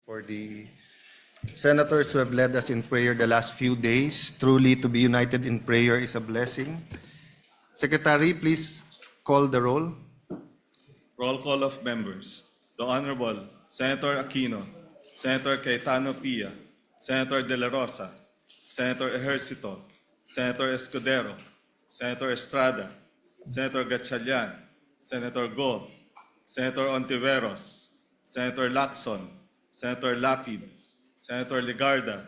For the senators who have led us in prayer the last few days, truly to be united in prayer is a blessing. Secretary, please call the roll. Roll call of members. The Honorable Senator Aquino, Senator Cayetano Pia, Senator De La Rosa, Senator Ejercito, Senator Escudero, Senator Estrada, Senator Gatchalian, Senator Go, Senator Ontiveros, Senator Lacson, Senator Lapid, Senator Ligarda,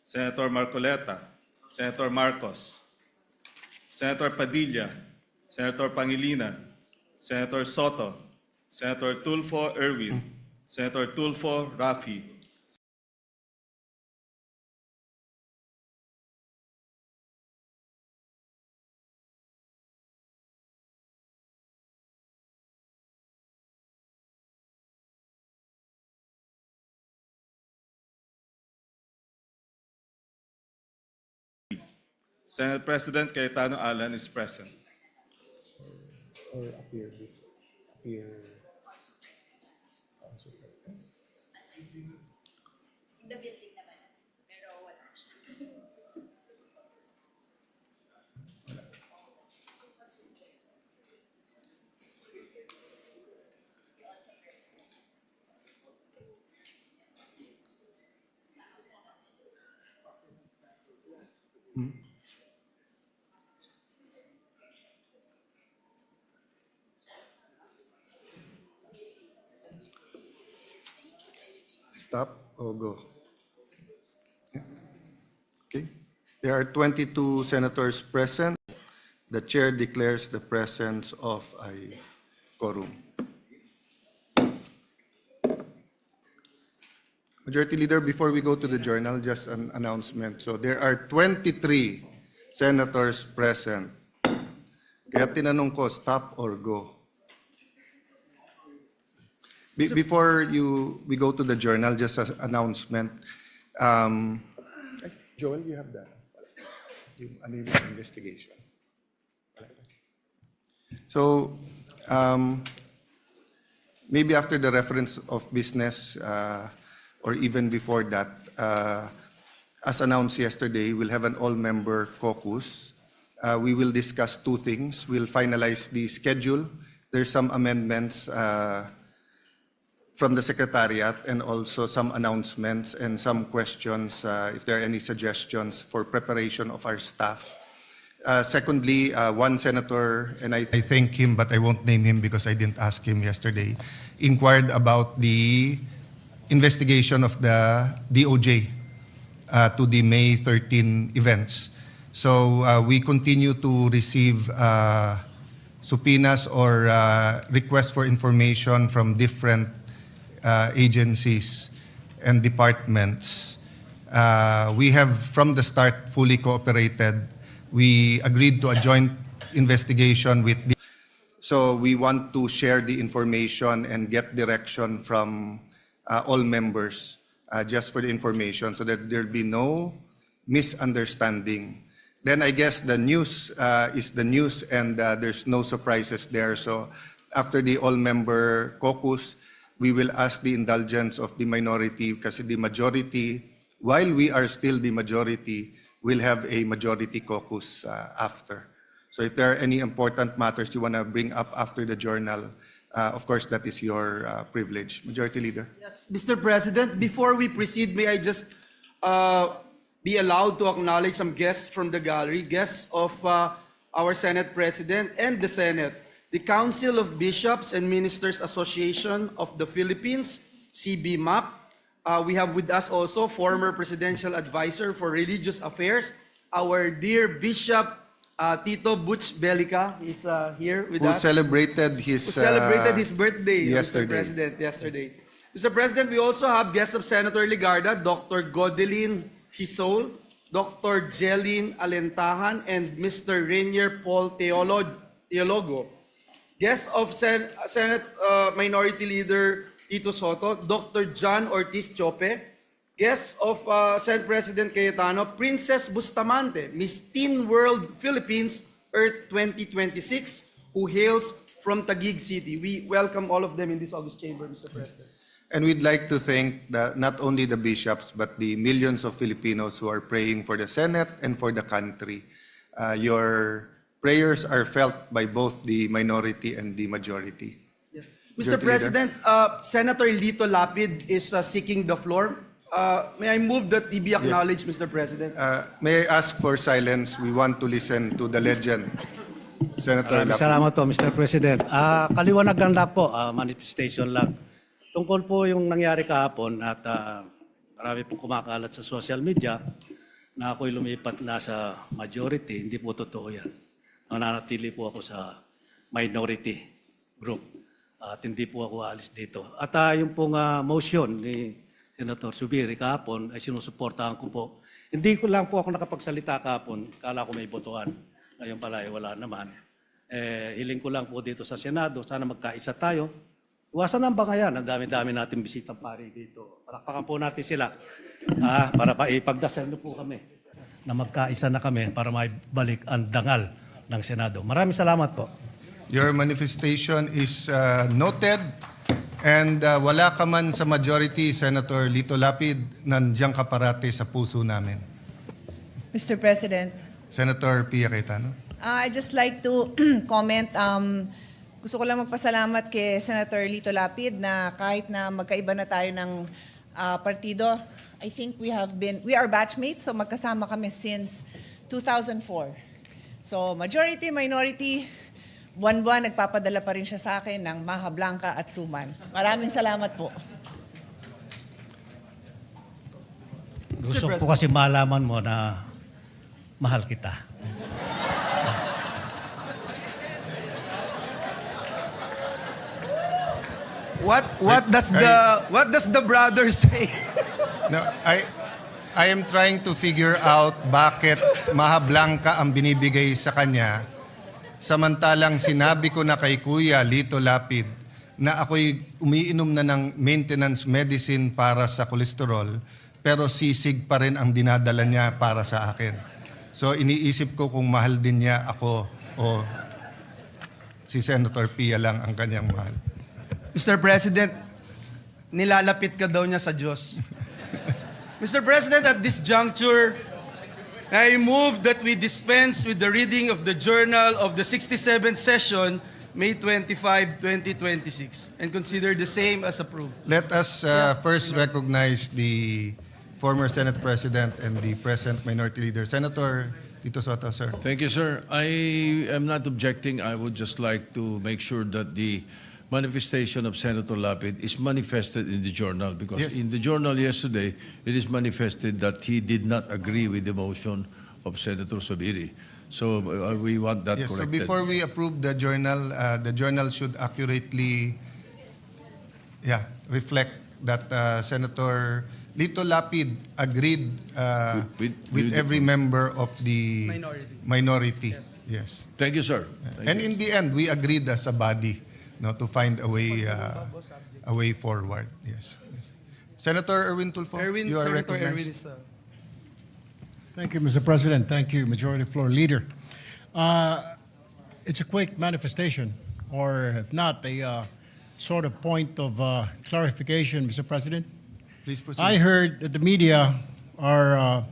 Senator Marcoleta, Senator Marcos, Senator Padilla, Senator Pangilinan, Senator Soto, Senator Tulfo Erwin, Senator Tulfo Rafi, Senate President Cayetano Alan is present. Or appear before. Appear. In the building naman. Pero wala siya. Stop or go? Yeah. Okay. There are 22 senators present. The chair declares the presence of a quorum. Majority Leader, before we go to the journal, just an announcement. So there are 23 senators present. Kaya tinanong ko, stop or go? Before we go to the journal, just an announcement. Joel, you have that? Ano yung investigation? So, maybe after the reference of business, or even before that, as announced yesterday, we'll have an all-member caucus. We will discuss two things. We'll finalize the schedule. There's some amendments from the Secretariat and also some announcements and some questions, if there are any suggestions for preparation of our staff. Secondly, one senator, and I thank him, but I won't name him because I didn't ask him yesterday, inquired about the investigation of the DOJ to the May 13 events. So we continue to receive subpoenas or requests for information from different agencies and departments. We have, from the start, fully cooperated. We agreed to a joint investigation with the... So we want to share the information and get direction from all members, just for the information, so that there'll be no misunderstanding. Then I guess the news is the news, and there's no surprises there. So after the all-member caucus, we will ask the indulgence of the minority, because the majority, while we are still the majority, will have a majority caucus after. So if there are any important matters you want to bring up after the journal, of course, that is your privilege. Majority Leader. Yes, Mr. President, before we proceed, may I just be allowed to acknowledge some guests from the gallery, guests of our Senate President and the Senate. The Council of Bishops and Ministers Association of the Philippines, CBMAP. We have with us also former Presidential Advisor for Religious Affairs, our dear Bishop Tito Butch Belica is here with us. Who celebrated his birthday, yesterday. Mr. President, yesterday. Mr. President, we also have guests of Senator Ligarda, Dr. Godelin Hisol, Dr. Jeline Alentahan, and Mr. Rainier Paul Teologo. Guests of Senate Minority Leader Tito Soto, Dr. John Ortiz Chope. Guests of Senate President Cayetano, Princess Bustamante, Miss Teen World Philippines Earth 2026, who hails from Taguig City. We welcome all of them in this August chamber, Mr. President. And we'd like to thank not only the bishops, but the millions of Filipinos who are praying for the Senate and for the country. Your prayers are felt by both the minority and the majority. Mr. Majority President, Senator Lito Lapid is seeking the floor. May I move that he be acknowledged, Mr. President? May I ask for silence? We want to listen to the legend, Senator Maraming Lapid. salamat po, Mr. President. Kaliwanagan lang po, manifestation lang. Tungkol po yung nangyari kahapon at marami pong kumakalat sa social media na ako'y lumipat na sa majority. Hindi po totoo yan. Nananatili po ako sa minority group at hindi po ako alis dito. At yung pong motion ni Senator Zubiri kahapon ay sinusuportahan ko po. Hindi ko lang po ako nakapagsalita kahapon. Kala ko may botohan. Ngayon pala wala naman. Hiling ko lang po dito sa Senado. Sana magkaisa tayo. Iwasan ang bangayan. Ang dami-dami natin bisitang pari dito. Palakpakan po natin sila. Para ipagdasal na po kami na magkaisa na kami para maibalik ang dangal ng Senado. Maraming salamat po. Your manifestation is noted. And wala ka man sa majority, Senator Lito Lapid, nandiyan ka parati sa puso namin. Mr. President, Senator Pia Cayetano. I'd just like to comment. Gusto ko lang magpasalamat kay Senator Lito Lapid na kahit na magkaiba na tayo ng partido, I think we are batchmates, so magkasama kami since 2004. So majority, minority, buwan-buwan nagpapadala pa rin siya sa akin ng Maha Blanca at Suman. Maraming salamat po. Gusto ko kasi malaman mo na mahal kita. What does the brother say? No, I am trying to figure out bakit Maha Blanca ang binibigay sa kanya, samantalang sinabi ko na kay Kuya Lito Lapid na ako'y umiinom na ng maintenance medicine para sa kolesterol, pero sisig pa rin ang dinadala niya para sa akin. So iniisip ko kung mahal din niya ako o si Senator Pia lang ang kanyang mahal. Mr. President, nilalapit ka daw niya sa Diyos. Mr. President, at this juncture, I move that we dispense with the reading of the journal of the 67th session, May 25, 2026, and consider the same as approved. Let us first recognize the former Senate President and the present Minority Leader. Senator Tito Soto, sir. Thank you, sir. I am not objecting. I would just like to make sure that the manifestation of Senator Lapid is manifested in the journal because Yes. in the journal yesterday, it is manifested that he did not agree with the motion of Senator Zubiri. So we want that Yes, so corrected. before we approve the journal should accurately reflect that Senator Lito Lapid agreed with every member of the minority. Yes. Thank you, sir. Thank And you. in the end, we agreed as a body to find a way forward. Yes. Senator Erwin Tulfo, you are Senator recognized. Erwin is, Thank you, Mr. President. Thank you, Majority Floor Leader. It's a quick manifestation, or if not, a sort of point of clarification, Mr. President. Please proceed. I heard that the media are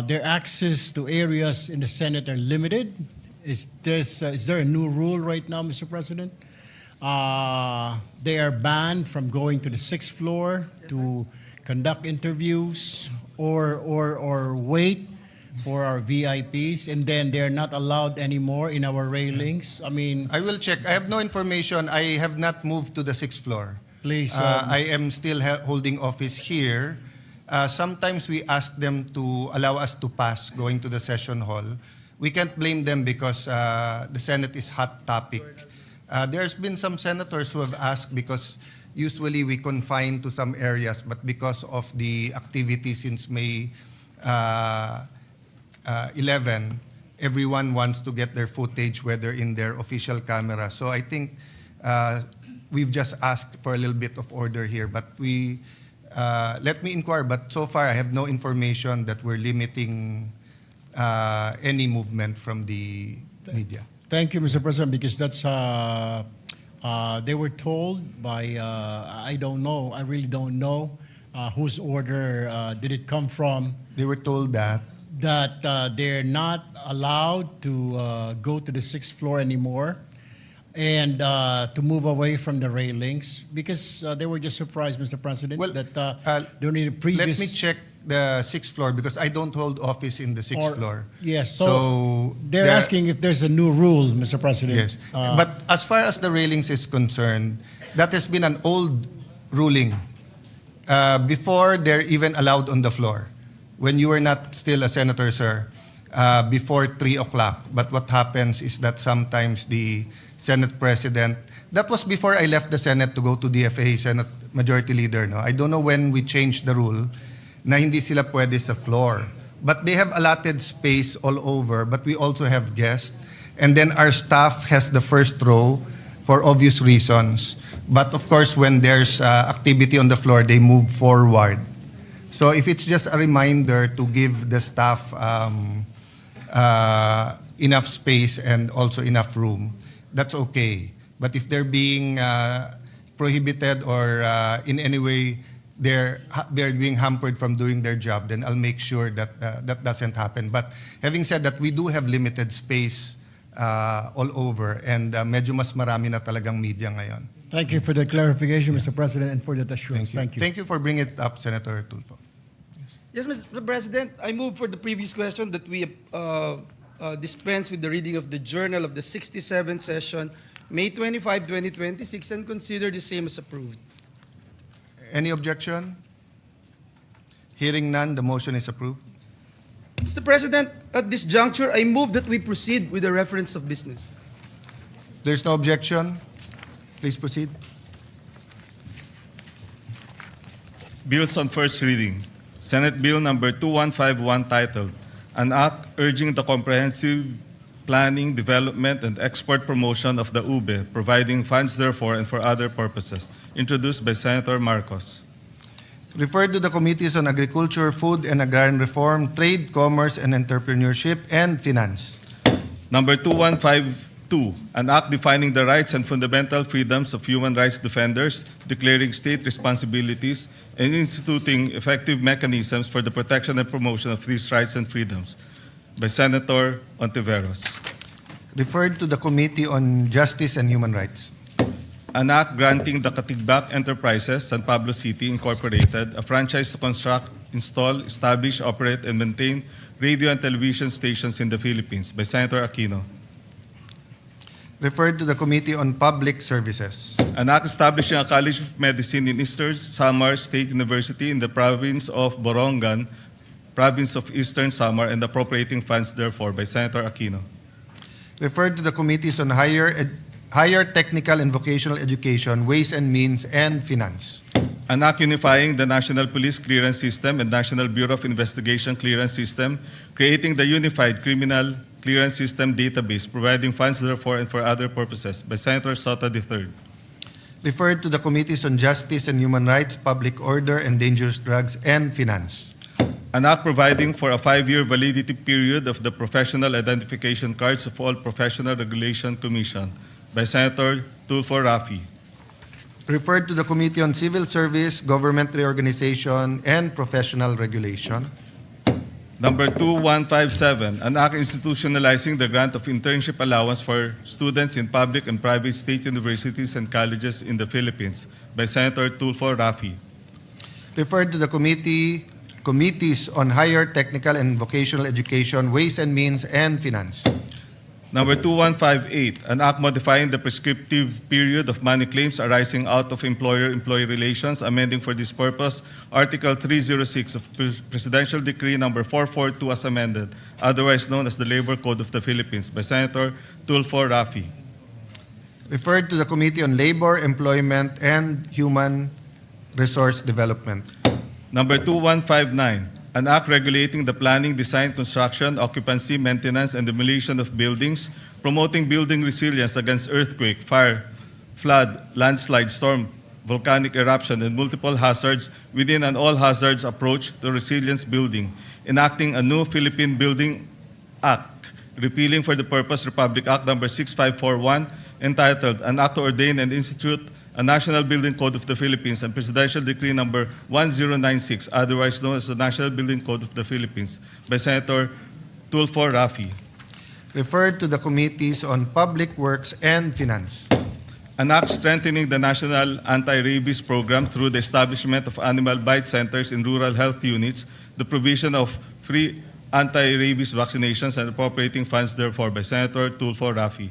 their access to areas in the Senate are limited. Is there a new rule right now, Mr. President? They are banned from going to the sixth floor to conduct interviews or wait for our VIPs, and then they're not allowed anymore in our railings. I mean, I will check. I have no information. I have not moved to the sixth floor. please. I am still holding office here. Sometimes we ask them to allow us to pass going to the session hall. We can't blame them because the Senate is hot topic. There's been some senators who have asked because usually we confine to some areas, but because of the activity since May 11, everyone wants to get their footage, whether in their official camera. So I think we've just asked for a little bit of order here, but let me inquire. But so far, I have no information that we're limiting any movement from the media. Thank you, Mr. President, because that's They were told by, I don't know, I really don't know whose order did it come from, They were told that they're not allowed to go to the sixth floor anymore and to move away from the railings because they were just surprised, Mr. President, Well, that they need a previous... let me check the sixth floor because I don't hold office in the sixth floor. Yes, so they're there- asking if there's a new rule, Mr. President. Yes, but as far as the railings is concerned, that has been an old ruling before they're even allowed on the floor. When you were not still a senator, sir, before 3 o'clock. But what happens is that sometimes the Senate President, that was before I left the Senate to go to DFA, Senate Majority Leader. No? I don't know when we changed the rule na hindi sila pwede sa floor. But they have allotted space all over, but we also have guests. And then our staff has the first row for obvious reasons. But of course, when there's activity on the floor, they move forward. So if it's just a reminder to give the staff enough space and also enough room, that's okay. But if they're being prohibited or in any way they're being hampered from doing their job, then I'll make sure that that doesn't happen. But having said that, we do have limited space all over and medyo mas marami na talagang media ngayon. Thank you for the clarification, Mr. President, and for that assurance. Thank you. Thank you for bringing it up, Senator Tulfo. Yes, Mr. President, I move for the previous question that we dispense with the reading of the journal of the 67th session, May 25, 2026, and consider the same as approved. Any objection? Hearing none, the motion is approved. Mr. President, at this juncture, I move that we proceed with the reference of business. There's no objection. Please proceed. Bills on first reading. Senate Bill number 2151 titled, An Act Urging the Comprehensive Planning, Development, and Export Promotion of the UBE, providing funds therefore and for other purposes, introduced by Senator Marcos. Referred to the Committees on Agriculture, Food and Agrarian Reform, Trade, Commerce and Entrepreneurship, and Finance. Number 2152, an act defining the rights and fundamental freedoms of human rights defenders, declaring state responsibilities, and instituting effective mechanisms for the protection and promotion of these rights and freedoms, by Senator Ontiveros. Referred to the Committee on Justice and Human Rights. An act granting the Katigbak Enterprises, San Pablo City, Incorporated, a franchise to construct, install, establish, operate, and maintain radio and television stations in the Philippines, by Senator Aquino. Referred to the Committee on Public Services. An act establishing a College of Medicine in Eastern Samar State University in the province of Borongan, province of Eastern Samar, and appropriating funds therefore, by Senator Aquino. Referred to the Committees on Higher Technical and Vocational Education, Ways and Means, and Finance. An act unifying the National Police Clearance System and National Bureau of Investigation Clearance System, creating the Unified Criminal Clearance System database, providing funds therefore and for other purposes, by Senator Soto III. Referred to the Committees on Justice and Human Rights, Public Order and Dangerous Drugs, and Finance. An act providing for a 5-year validity period of the professional identification cards of all Professional Regulation Commission, by Senator Tulfo Rafi. Referred to the Committee on Civil Service, Government Reorganization, and Professional Regulation. Number 2157, an act institutionalizing the grant of internship allowance for students in public and private state universities and colleges in the Philippines, by Senator Tulfo Rafi. Referred to the Committees on Higher Technical and Vocational Education, Ways and Means, and Finance. Number 2158, an act modifying the prescriptive period of money claims arising out of employer-employee relations, amending for this purpose Article 306 of Presidential Decree number 442 as amended, otherwise known as the Labor Code of the Philippines, by Senator Tulfo Rafi. Referred to the Committee on Labor, Employment, and Human Resource Development. Number 2159, an act regulating the planning, design, construction, occupancy, maintenance, and demolition of buildings, promoting building resilience against earthquake, fire, flood, landslide, storm, volcanic eruption, and multiple hazards within an all-hazards approach to resilience building, enacting a new Philippine Building Act, repealing for the purpose Republic Act number 6541, entitled An Act to Ordain and Institute a National Building Code of the Philippines and Presidential Decree Number 1096, otherwise known as the National Building Code of the Philippines, by Senator Tulfo Rafi. Referred to the Committees on Public Works and Finance. An act strengthening the national anti-rabies program through the establishment of animal bite centers in rural health units, the provision of free anti-rabies vaccinations, and appropriating funds therefore, by Senator Tulfo Rafi.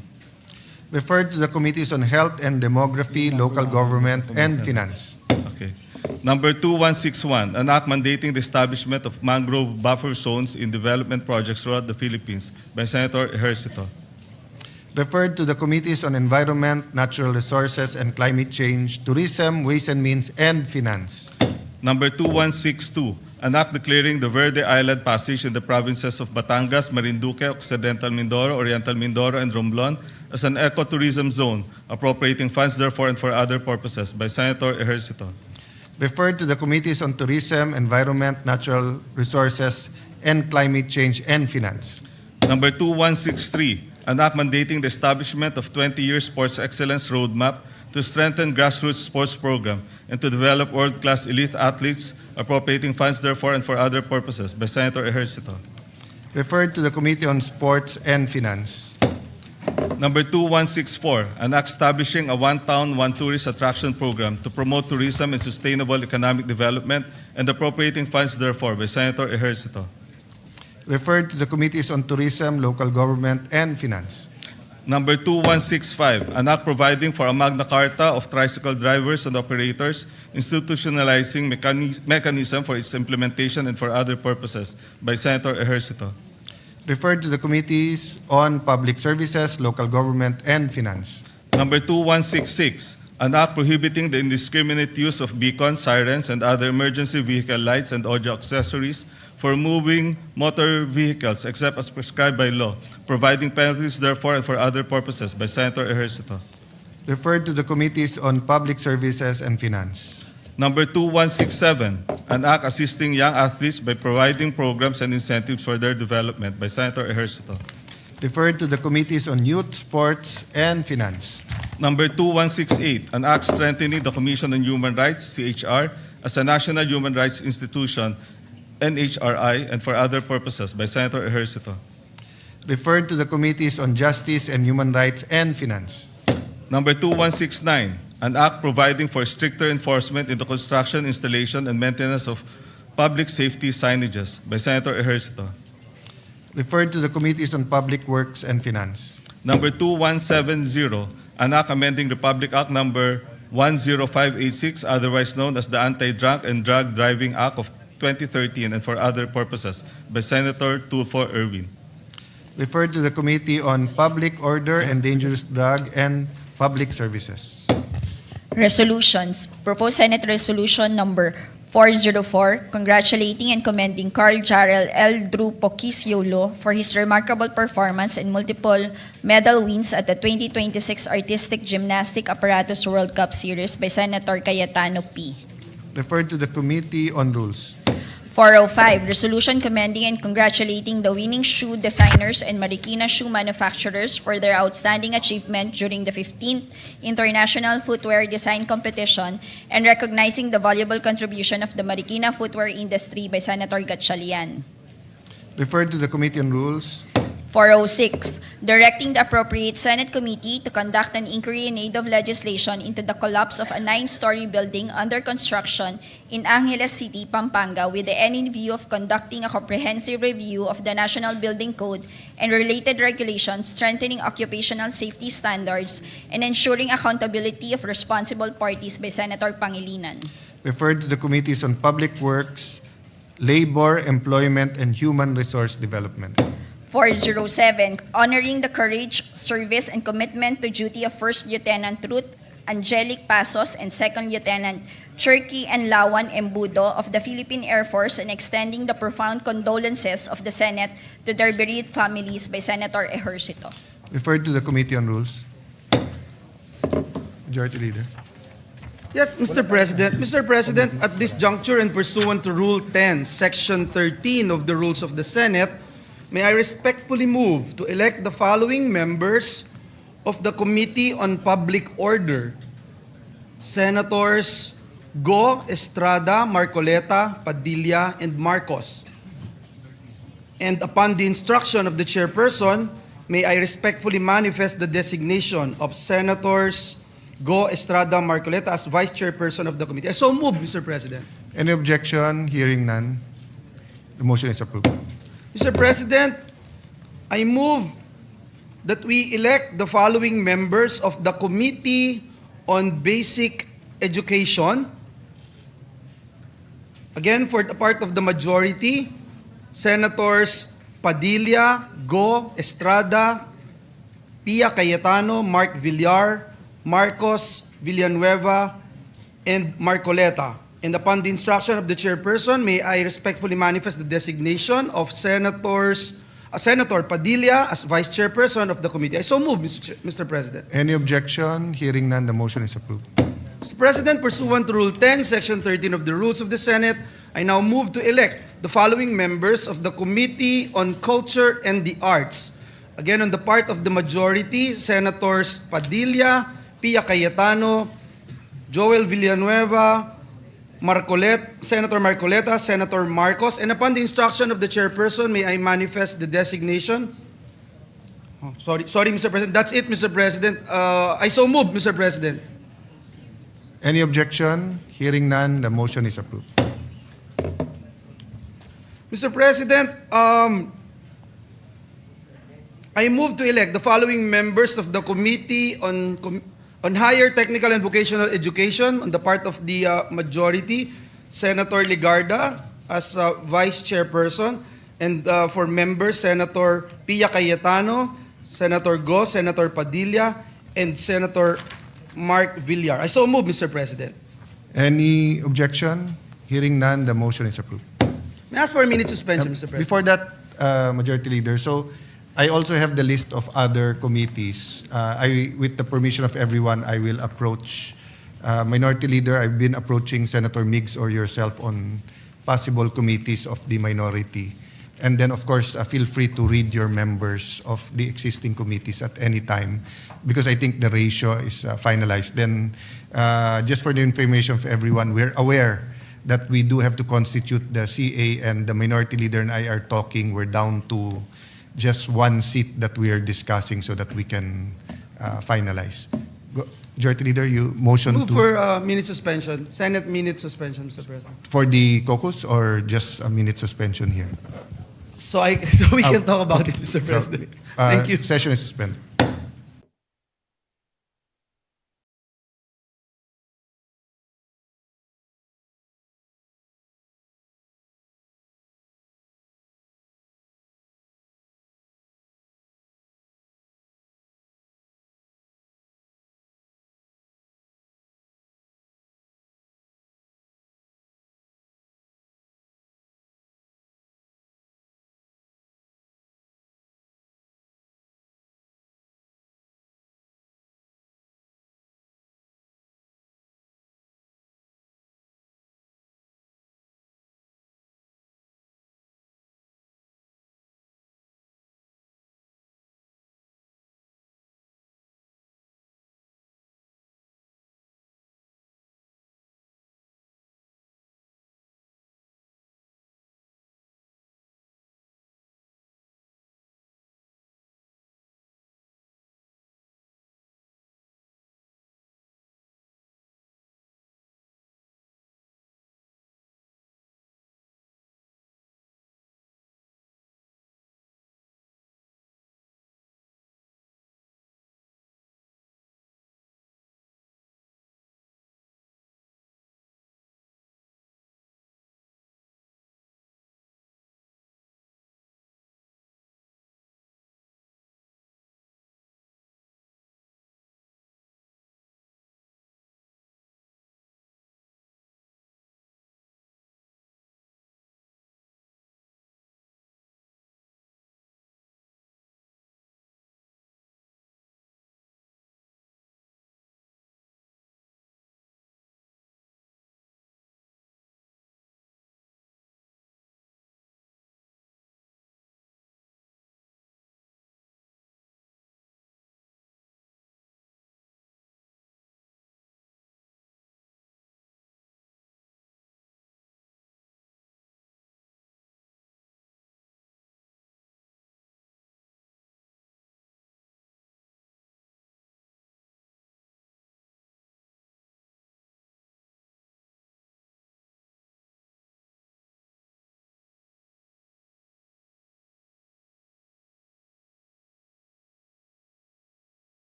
Referred to the Committees on Health and Demography, Local Government, and Finance. Okay. Number 2161, an act mandating the establishment of mangrove buffer zones in development projects throughout the Philippines, by Senator Ejercito. Referred to the Committees on Environment, Natural Resources, and Climate Change, Tourism, Ways and Means, and Finance. Number 2162, an act declaring the Verde Island Passage in the provinces of Batangas, Marinduque, Occidental Mindoro, Oriental Mindoro, and Romblon as an ecotourism zone, appropriating funds therefore and for other purposes, by Senator Ejercito. Referred to the Committees on Tourism, Environment, Natural Resources, and Climate Change, and Finance. Number 2163, an act mandating the establishment of 20-year sports excellence roadmap to strengthen grassroots sports program and to develop world-class elite athletes, appropriating funds therefore and for other purposes, by Senator Ejercito. Referred to the Committee on Sports and Finance. Number 2164, an act establishing a One Town, One Tourist attraction program to promote tourism and sustainable economic development and appropriating funds therefore, by Senator Ejercito. Referred to the Committees on Tourism, Local Government, and Finance. Number 2165, an act providing for a Magna Carta of tricycle drivers and operators, institutionalizing mechanism for its implementation and for other purposes, by Senator Ejercito. Referred to the Committees on Public Services, Local Government, and Finance. Number 2166, an act prohibiting the indiscriminate use of beacons, sirens, and other emergency vehicle lights and audio accessories for moving motor vehicles except as prescribed by law, providing penalties therefore and for other purposes, by Senator Ejercito. Referred to the Committees on Public Services and Finance. Number 2167, an act assisting young athletes by providing programs and incentives for their development, by Senator Ejercito. Referred to the Committees on Youth, Sports, and Finance. Number 2168, an act strengthening the Commission on Human Rights, CHR, as a national human rights institution, NHRI, and for other purposes, by Senator Ejercito. Referred to the Committees on Justice and Human Rights and Finance. Number 2169, an act providing for stricter enforcement in the construction, installation, and maintenance of public safety signages, by Senator Ejercito. Referred to the Committees on Public Works and Finance. Number 2170, an act amending Republic Act Number 10586, otherwise known as the Anti-Drunk and Drug Driving Act of 2013, and for other purposes, by Senator Tulfo Erwin. Referred to the Committee on Public Order and Dangerous Drug and Public Services. Resolutions. Proposed Senate Resolution Number 404, congratulating and commending Carl Jarrell L. Drew Pokisiolo for his remarkable performance and multiple medal wins at the 2026 Artistic Gymnastic Apparatus World Cup Series, by Senator Cayetano P. Referred to the Committee on Rules. 405, resolution commending and congratulating the winning shoe designers and Marikina shoe manufacturers for their outstanding achievement during the 15th International Footwear Design Competition and recognizing the valuable contribution of the Marikina footwear industry, by Senator Gatchalian. Referred to the Committee on Rules. 406, directing the appropriate Senate committee to conduct an inquiry in aid of legislation into the collapse of a 9-story building under construction in Angeles City, Pampanga, with the end view of conducting a comprehensive review of the National Building Code and related regulations, strengthening occupational safety standards, and ensuring accountability of responsible parties, by Senator Pangilinan. Referred to the Committees on Public Works, Labor, Employment, and Human Resource Development. 407, honoring the courage, service, and commitment to duty of First Lieutenant Ruth Angelic Pasos and Second Lieutenant Cherky and Lawan Embudo of the Philippine Air Force, and extending the profound condolences of the Senate to their bereaved families, by Senator Ejercito. Referred to the Committee on Rules. Majority Leader. Yes, Mr. President. Mr. President, at this juncture and pursuant to Rule 10, Section 13 of the Rules of the Senate, may I respectfully move to elect the following members of the Committee on Public Order, Senators Go, Estrada, Marcoleta, Padilla, and Marcos. And upon the instruction of the chairperson, may I respectfully manifest the designation of Senators Go, Estrada, Marcoleta as Vice Chairperson of the committee. I so move, Mr. President. Any objection? Hearing none, the motion is approved. Mr. President, I move that we elect the following members of the Committee on Basic Education. Again, for the part of the majority, Senators Padilla, Go, Estrada, Pia Cayetano, Mark Villar, Marcos Villanueva, and Marcoleta. And upon the instruction of the chairperson, may I respectfully manifest the designation of Senator Padilla as Vice Chairperson of the committee. I so move, Mr. President. Any objection? Hearing none, the motion is approved. Mr. President, pursuant to Rule 10, Section 13 of the Rules of the Senate, I now move to elect the following members of the Committee on Culture and the Arts. Again, on the part of the majority, Senators Padilla, Pia Cayetano, Joel Villanueva, Senator Marcoleta, Senator Marcos, and upon the instruction of the chairperson, may I manifest the designation? Oh, sorry, Mr. President. That's it, Mr. President. I so move, Mr. President. Any objection? Hearing none, the motion is approved. Mr. President, I move to elect the following members of the Committee on Higher Technical and Vocational Education on the part of the majority, Senator Ligarda as Vice Chairperson, and for members, Senator Pia Cayetano, Senator Go, Senator Padilla, and Senator Mark Villar. I so move, Mr. President. Any objection? Hearing none, the motion is approved. May I ask for a minute suspension, Mr. President? Before that, Majority Leader, so I also have the list of other committees. With the permission of everyone, I will approach Minority Leader. I've been approaching Senator Miggs or yourself on possible committees of the minority. And then, of course, feel free to read your members of the existing committees at any time because I think the ratio is finalized. Then, just for the information of everyone, we're aware that we do have to constitute the CA, and the Minority Leader and I are talking. We're down to just one seat that we are discussing so that we can finalize. Majority Leader, you motion Move to... for minute suspension, Senate minute suspension, Mr. President. For the caucus or just a minute suspension here? So we can talk about it, Mr. President. Thank you. Session is suspended.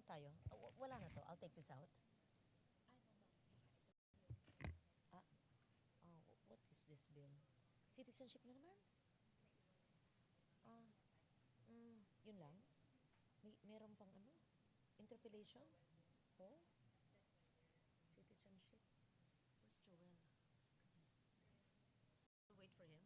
tayo? Wala na to. I'll take this out. Ah, what is this bill? Citizenship na naman? Yun lang? Meron pang ano? Interpellation? Oh? Citizenship? Where's Joel? I'll wait for him.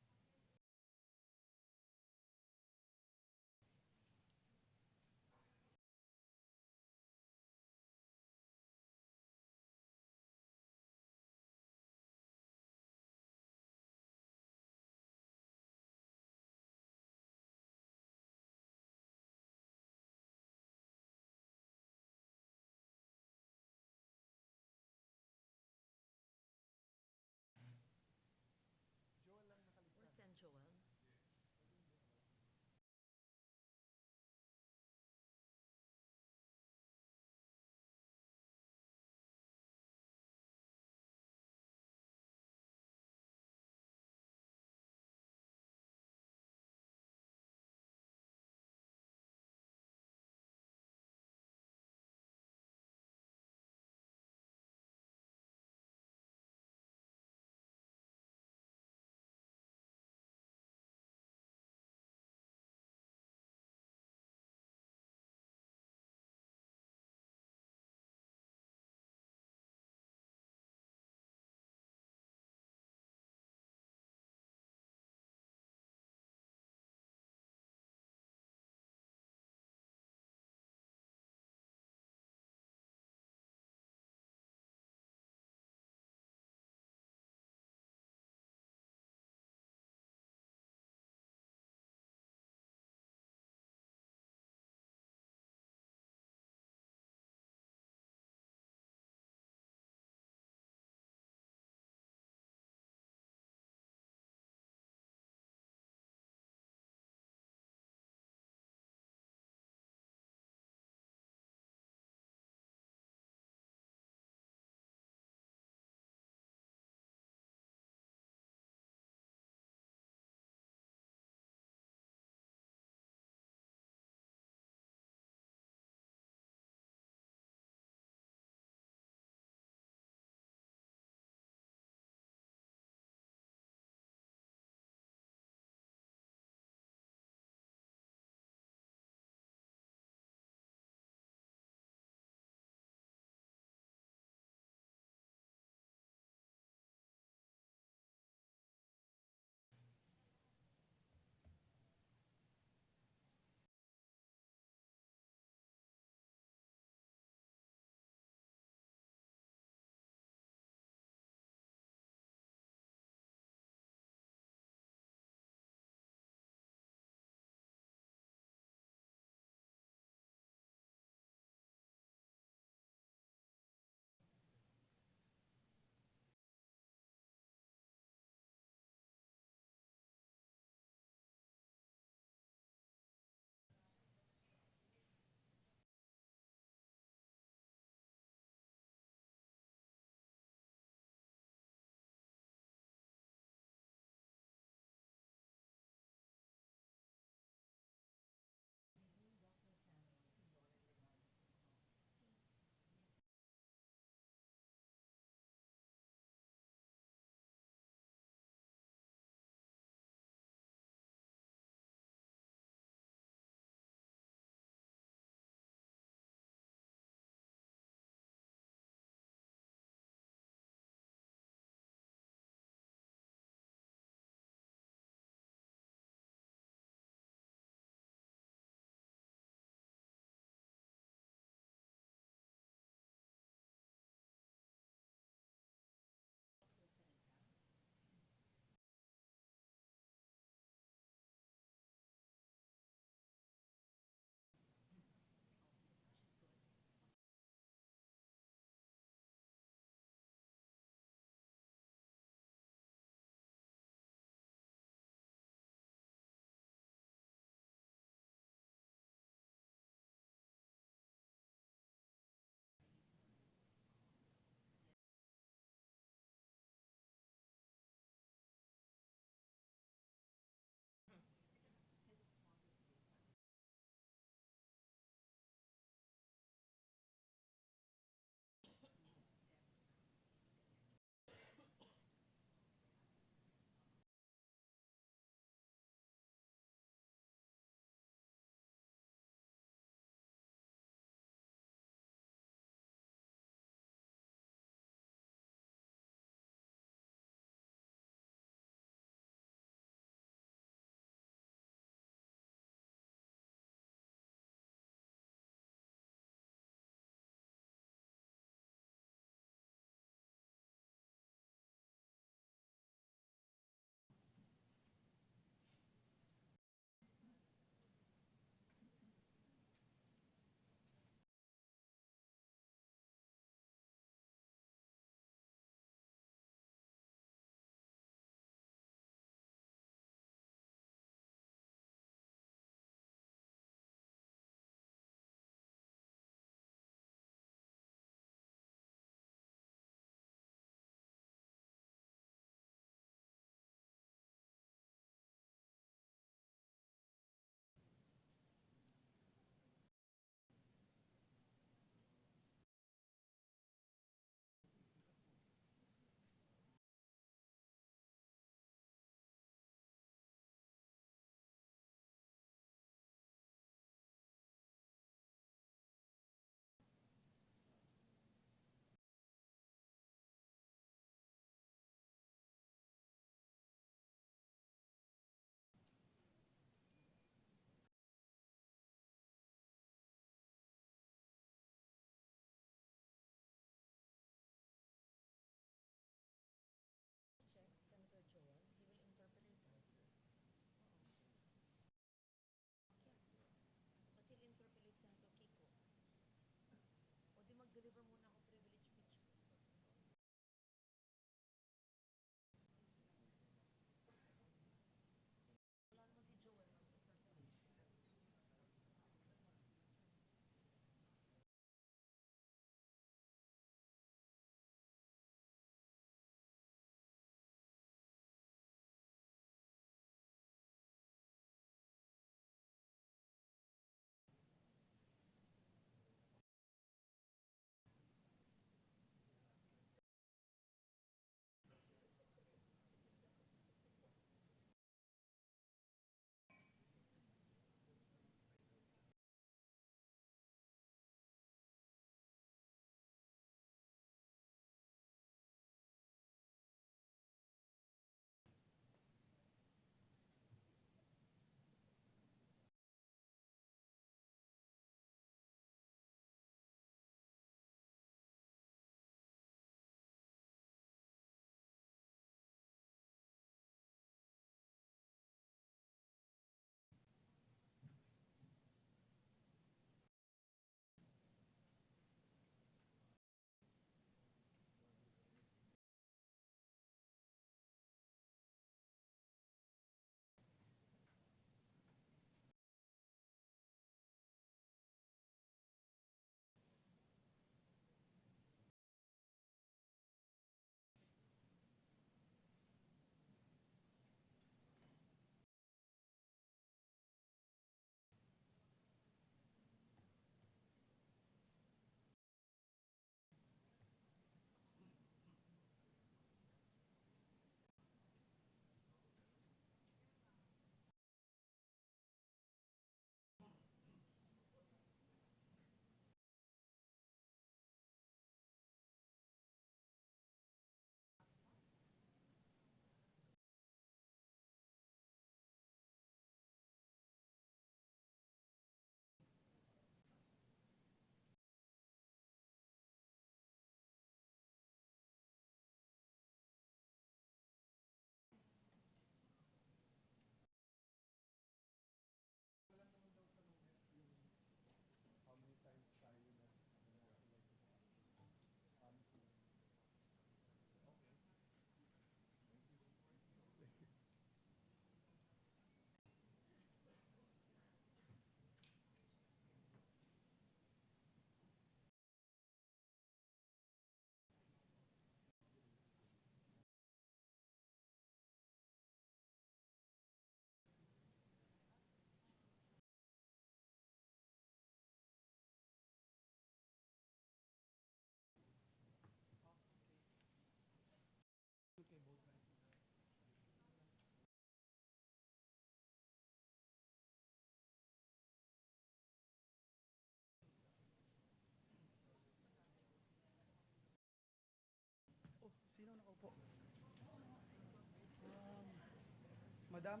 Madam?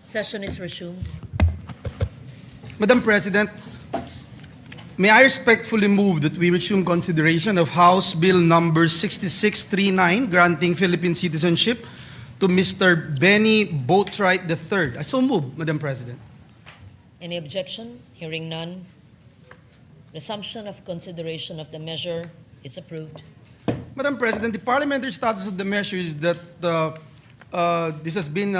Session is resumed. Madam President, may I respectfully move that we resume consideration of House Bill number 6639, granting Philippine citizenship to Mr. Benny Boatwright III. I so move, Madam President. Any objection? Hearing none. Resumption of consideration of the measure is approved. Madam President, the parliamentary status of the measure is that this has been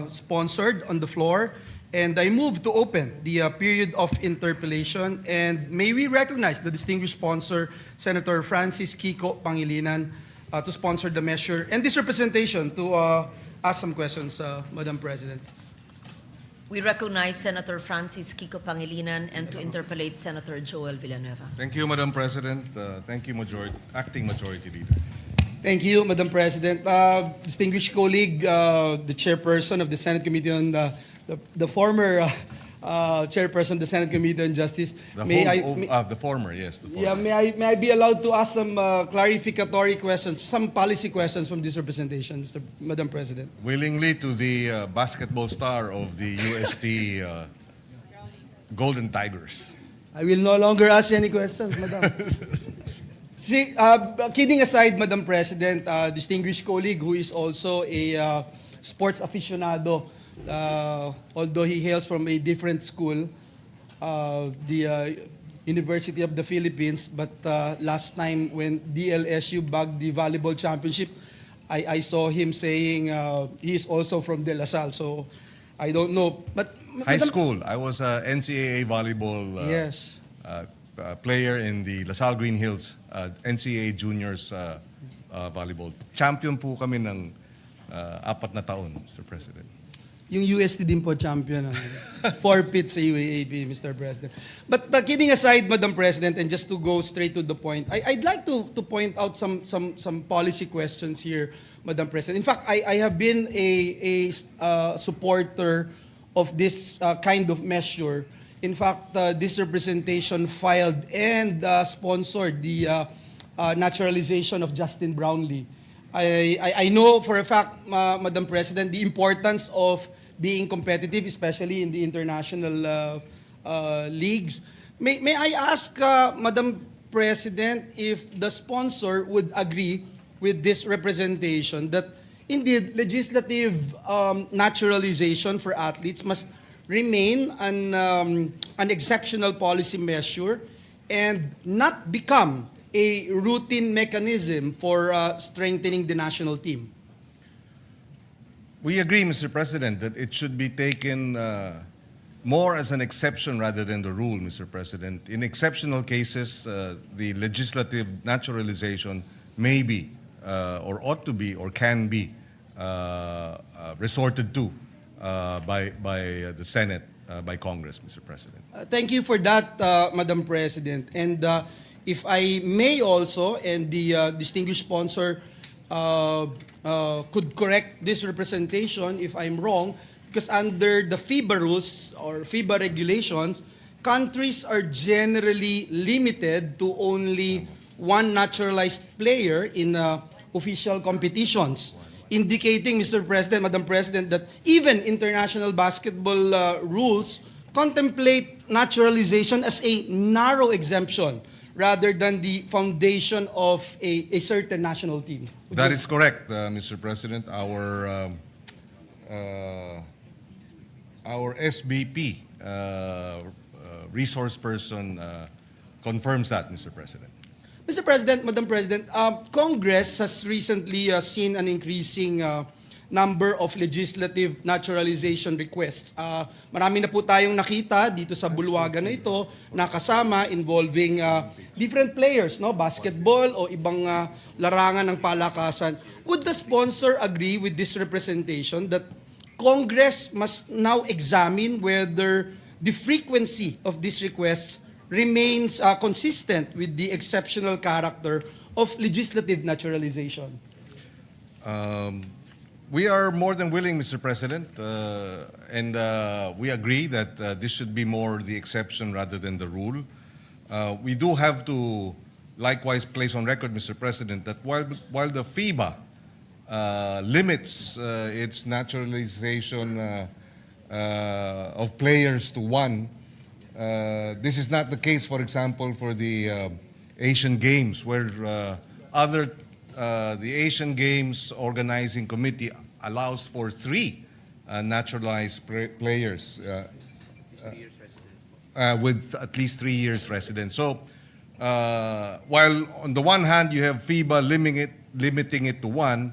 sponsored on the floor, and I move to open the period of interpellation. And may we recognize the distinguished sponsor, Senator Francis Kiko Pangilinan, to sponsor the measure, and this representation to ask some questions, Madam President. We recognize Senator Francis Kiko Pangilinan and to interpellate Senator Joel Villanueva. Thank you, Madam President. Thank you, Acting Majority Leader. Thank you, Madam President. Distinguished colleague, the chairperson of the Senate Committee on the former chairperson of the Senate Committee on Justice. The former, yes. The former. Yeah, may I be allowed to ask some clarificatory questions, some policy questions from this representation, Madam President? Willingly to the basketball star of the UST Golden Tigers. I will no longer ask any questions, Madam. See, kidding aside, Madam President, distinguished colleague who is also a sports aficionado, although he hails from a different school, the University of the Philippines, but last time when DLSU bagged the volleyball championship, I saw him saying he is also from De La Salle, so I don't know. But High school. I was a NCAA volleyball yes. Player in the La Salle Green Hills NCAA Juniors volleyball. Champion po kami ng 4 na taon, Mr. President. Yung UST din po champion. Forfeit sa UAAP, Mr. President. But kidding aside, Madam President, and just to go straight to the point, I'd like to point out some policy questions here, Madam President. In fact, I have been a supporter of this kind of measure. In fact, this representation filed and sponsored the naturalization of Justin Brownlee. I know for a fact, Madam President, the importance of being competitive, especially in the international leagues. May I ask, Madam President, if the sponsor would agree with this representation that indeed legislative naturalization for athletes must remain an exceptional policy measure and not become a routine mechanism for strengthening the national team? We agree, Mr. President, that it should be taken more as an exception rather than the rule, Mr. President. In exceptional cases, the legislative naturalization may be, or ought to be, or can be resorted to by the Senate, by Congress, Mr. President. Thank you for that, Madam President. And if I may also, and the distinguished sponsor could correct this representation if I'm wrong, because under the FIBA rules or FIBA regulations, countries are generally limited to only one naturalized player in official competitions, indicating, Mr. President, Madam President, that even international basketball rules contemplate naturalization as a narrow exemption rather than the foundation of a certain national team. That is correct, Mr. President. Our SBP resource person confirms that, Mr. President. Mr. President, Madam President, Congress has recently seen an increasing number of legislative naturalization requests. Marami na po tayong nakita dito sa bulwagan na ito na kasama involving different players, no, basketball o ibang larangan ng palakasan. Would the sponsor agree with this representation that Congress must now examine whether the frequency of these requests remains consistent with the exceptional character of legislative naturalization? We are more than willing, Mr. President, and we agree that this should be more the exception rather than the rule. We do have to likewise place on record, Mr. President, that while the FIBA limits its naturalization of players to one, this is not the case, for example, for the Asian Games, where the Asian Games Organizing Committee allows for 3 naturalized players with at least 3 years residence. So, while on the one hand you have FIBA limiting it to 1,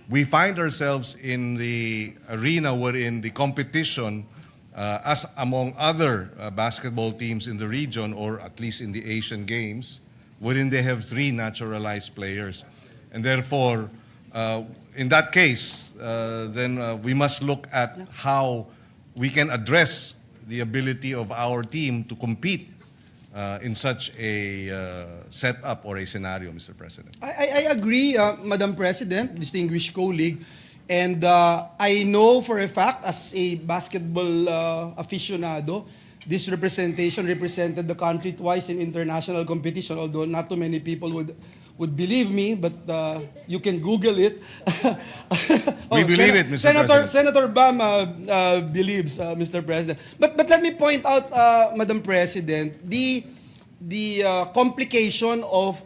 we find ourselves in the arena wherein the competition, as among other basketball teams in the region, or at least in the Asian Games, wherein they have 3 naturalized players. And therefore, in that case, then we must look at how we can address the ability of our team to compete in such a setup or a scenario, Mr. President. I agree, Madam President, distinguished colleague, and I know for a fact, as a basketball aficionado, this representation represented the country twice in international competition, although not too many people would believe me, but you can Google it. We believe it, Mr. President. Senator Bam believes, Mr. President. But let me point out, Madam President, the complication of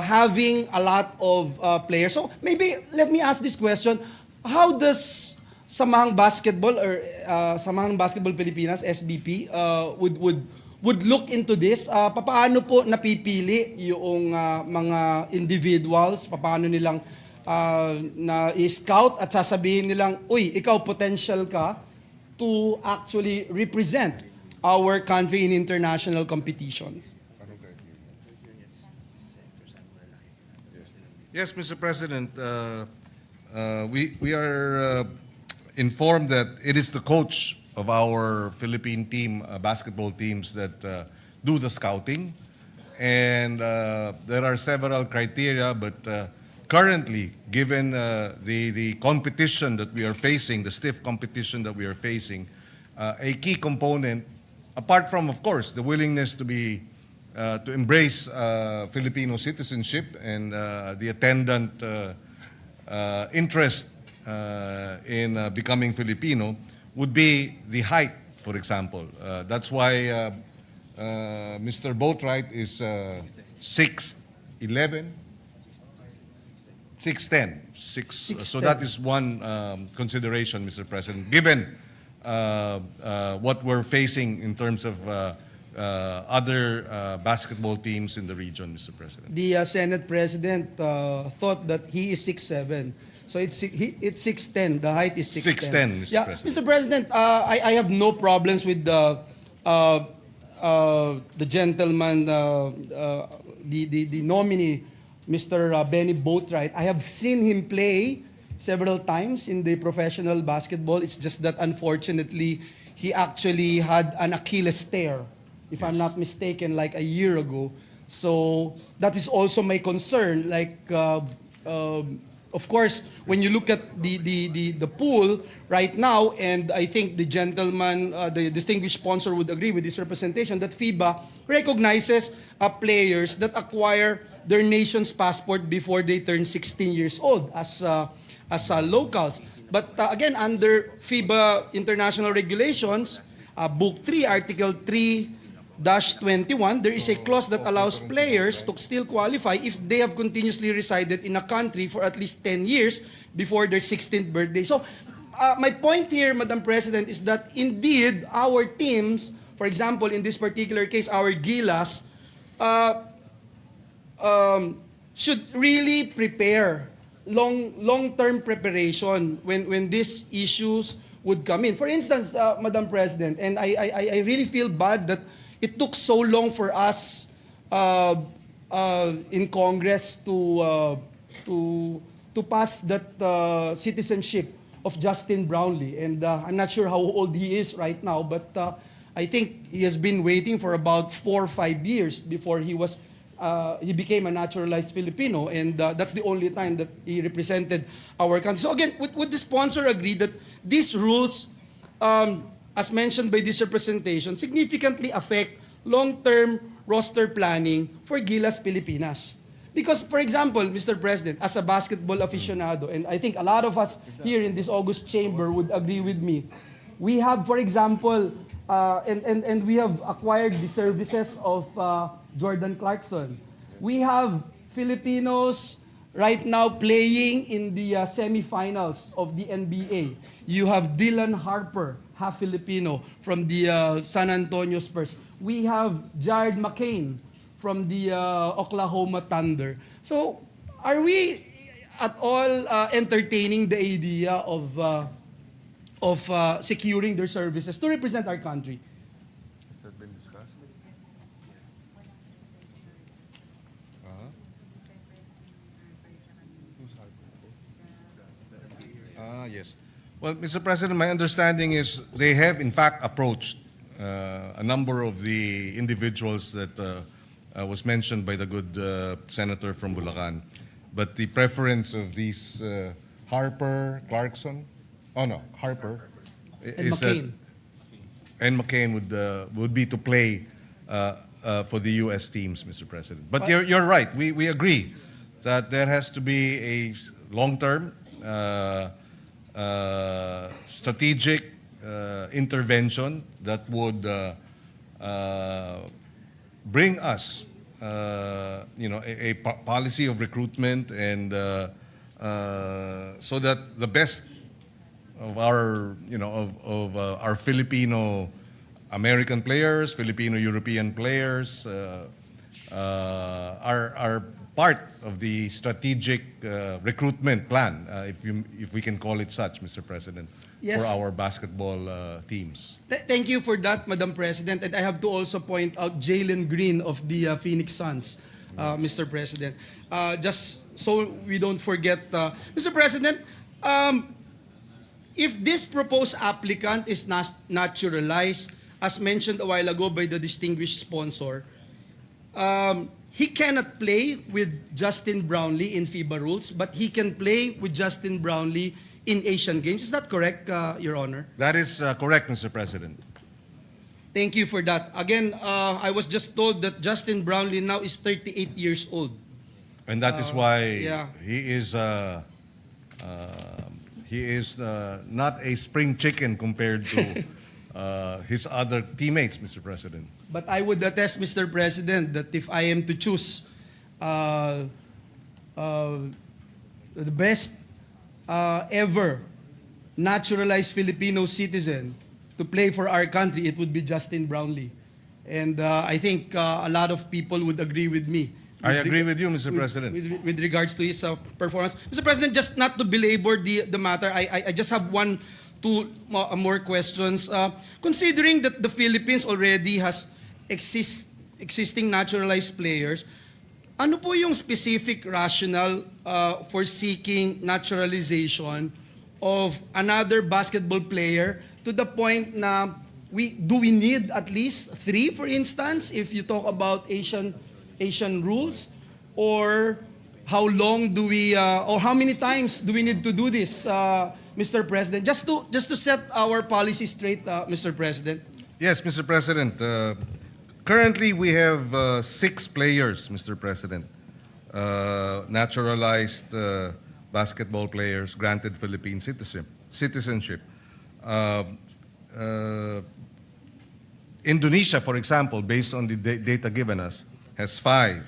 having a lot of players. So maybe let me ask this question: how does Samahang Basketball or Samahang Basketball Pilipinas (SBP) would look into this? Paano po napipili yung mga individuals? Paano nilang na-scout at sasabihin nilang, uy, ikaw potential ka to actually represent our country in international competitions? Yes, Mr. President, we are informed that it is the coach of our Philippine team, basketball teams, that do the scouting. And there are several criteria, but currently, given the competition that we are facing, the stiff competition that we are facing, a key component, apart from, of course, the willingness to embrace Filipino citizenship and the attendant interest in becoming Filipino, would be the height, for example. That's why Mr. Boatwright is 6'11", 6'10". So that is one consideration, Mr. President, given what we're facing in terms of other basketball teams in the region, Mr. President. The Senate President thought that he is 6'7". So it's 6'10". The height is 6'10". 6'10", Mr. President. Mr. President, I have no problems with the gentleman, the nominee, Mr. Benny Boatwright. I have seen him play several times in the professional basketball. It's just that unfortunately, he actually had an Achilles tear, if I'm not mistaken, like a year ago. So that is also my concern. Like, of course, when you look at the pool right now, and I think the gentleman, the distinguished sponsor would agree with this representation, that FIBA recognizes players that acquire their nation's passport before they turn 16 years old as locals. But again, under FIBA international regulations, Book 3, Article 3-21, there is a clause that allows players to still qualify if they have continuously resided in a country for at least 10 years before their 16th birthday. So, my point here, Madam President, is that indeed our teams, for example, in this particular case, our Gilas, should really prepare long-term preparation when these issues would come in. For instance, Madam President, and I really feel bad that it took so long for us in Congress to pass that citizenship of Justin Brownlee. And I'm not sure how old he is right now, but I think he has been waiting for about 4 or 5 years before he was he became a naturalized Filipino, and that's the only time that he represented our country. So again, would the sponsor agree that these rules, as mentioned by this representation, significantly affect long-term roster planning for Gilas Pilipinas? Because, for example, Mr. President, as a basketball aficionado, and I think a lot of us here in this August chamber would agree with me, we have, for example, and we have acquired the services of Jordan Clarkson. We have Filipinos right now playing in the semifinals of the NBA. You have Dylan Harper, half Filipino, from the San Antonio Spurs. We have Jared McCain from the Oklahoma Thunder. So, are we at all entertaining the idea of securing their services to represent our country? Has that been discussed? Yes. Well, Mr. President, my understanding is they have in fact approached a number of the individuals that was mentioned by the good senator from Bulacan. But the preference of these Harper, Clarkson, Harper, And is McCain. and McCain would be to play for the U.S. teams, Mr. President. But you're right. We agree that there has to be a long-term strategic intervention that would bring us, a policy of recruitment, and so that the best of our, our Filipino American players, Filipino European players, are part of the strategic recruitment plan, if we can call it such, Mr. President, Yes. for our basketball teams. Thank you for that, Madam President. And I have to also point out Jalen Green of the Phoenix Suns, Mr. President. Just so we don't forget, Mr. President, if this proposed applicant is naturalized, as mentioned a while ago by the distinguished sponsor, he cannot play with Justin Brownlee in FIBA rules, but he can play with Justin Brownlee in Asian Games. Is that correct, Your Honor? That is correct, Mr. President. Thank you for that. Again, I was just told that Justin Brownlee now is 38 years old. And that is why yeah. he is not a spring chicken compared to his other teammates, Mr. President. But I would attest, Mr. President, that if I am to choose the best ever naturalized Filipino citizen to play for our country, it would be Justin Brownlee. And I think a lot of people would agree with me. I agree with you, Mr. President. With regards to his performance. Mr. President, just not to belabor the matter, I just have two more questions. Considering that the Philippines already has existing naturalized players, ano po yung specific rationale for seeking naturalization of another basketball player to the point na do we need at least 3, for instance, if you talk about Asian rules? Or how long do we, or how many times do we need to do this, Mr. President? Just to set our policy straight, Mr. President. Yes, Mr. President. Currently, we have 6 players, Mr. President, naturalized basketball players granted Philippine citizenship. Indonesia, for example, based on the data given us, has 5.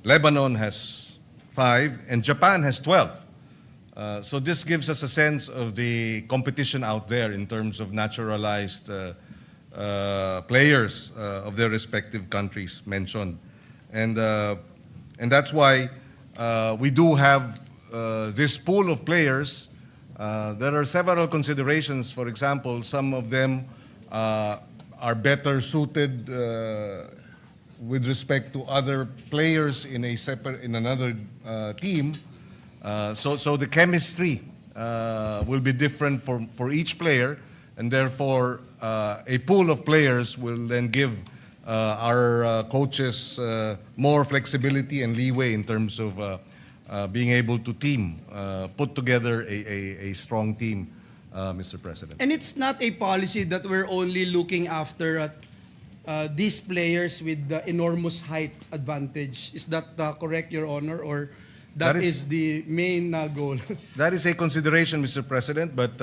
Lebanon has 5, and Japan has 12. So this gives us a sense of the competition out there in terms of naturalized players of their respective countries mentioned. And that's why we do have this pool of players. There are several considerations. For example, some of them are better suited with respect to other players in another team. So the chemistry will be different for each player, and therefore a pool of players will then give our coaches more flexibility and leeway in terms of being able to put together a strong team, Mr. President. And it's not a policy that we're only looking after these players with the enormous height advantage. Is that correct, Your Honor? Or that That is is- the main goal? That is a consideration, Mr. President, but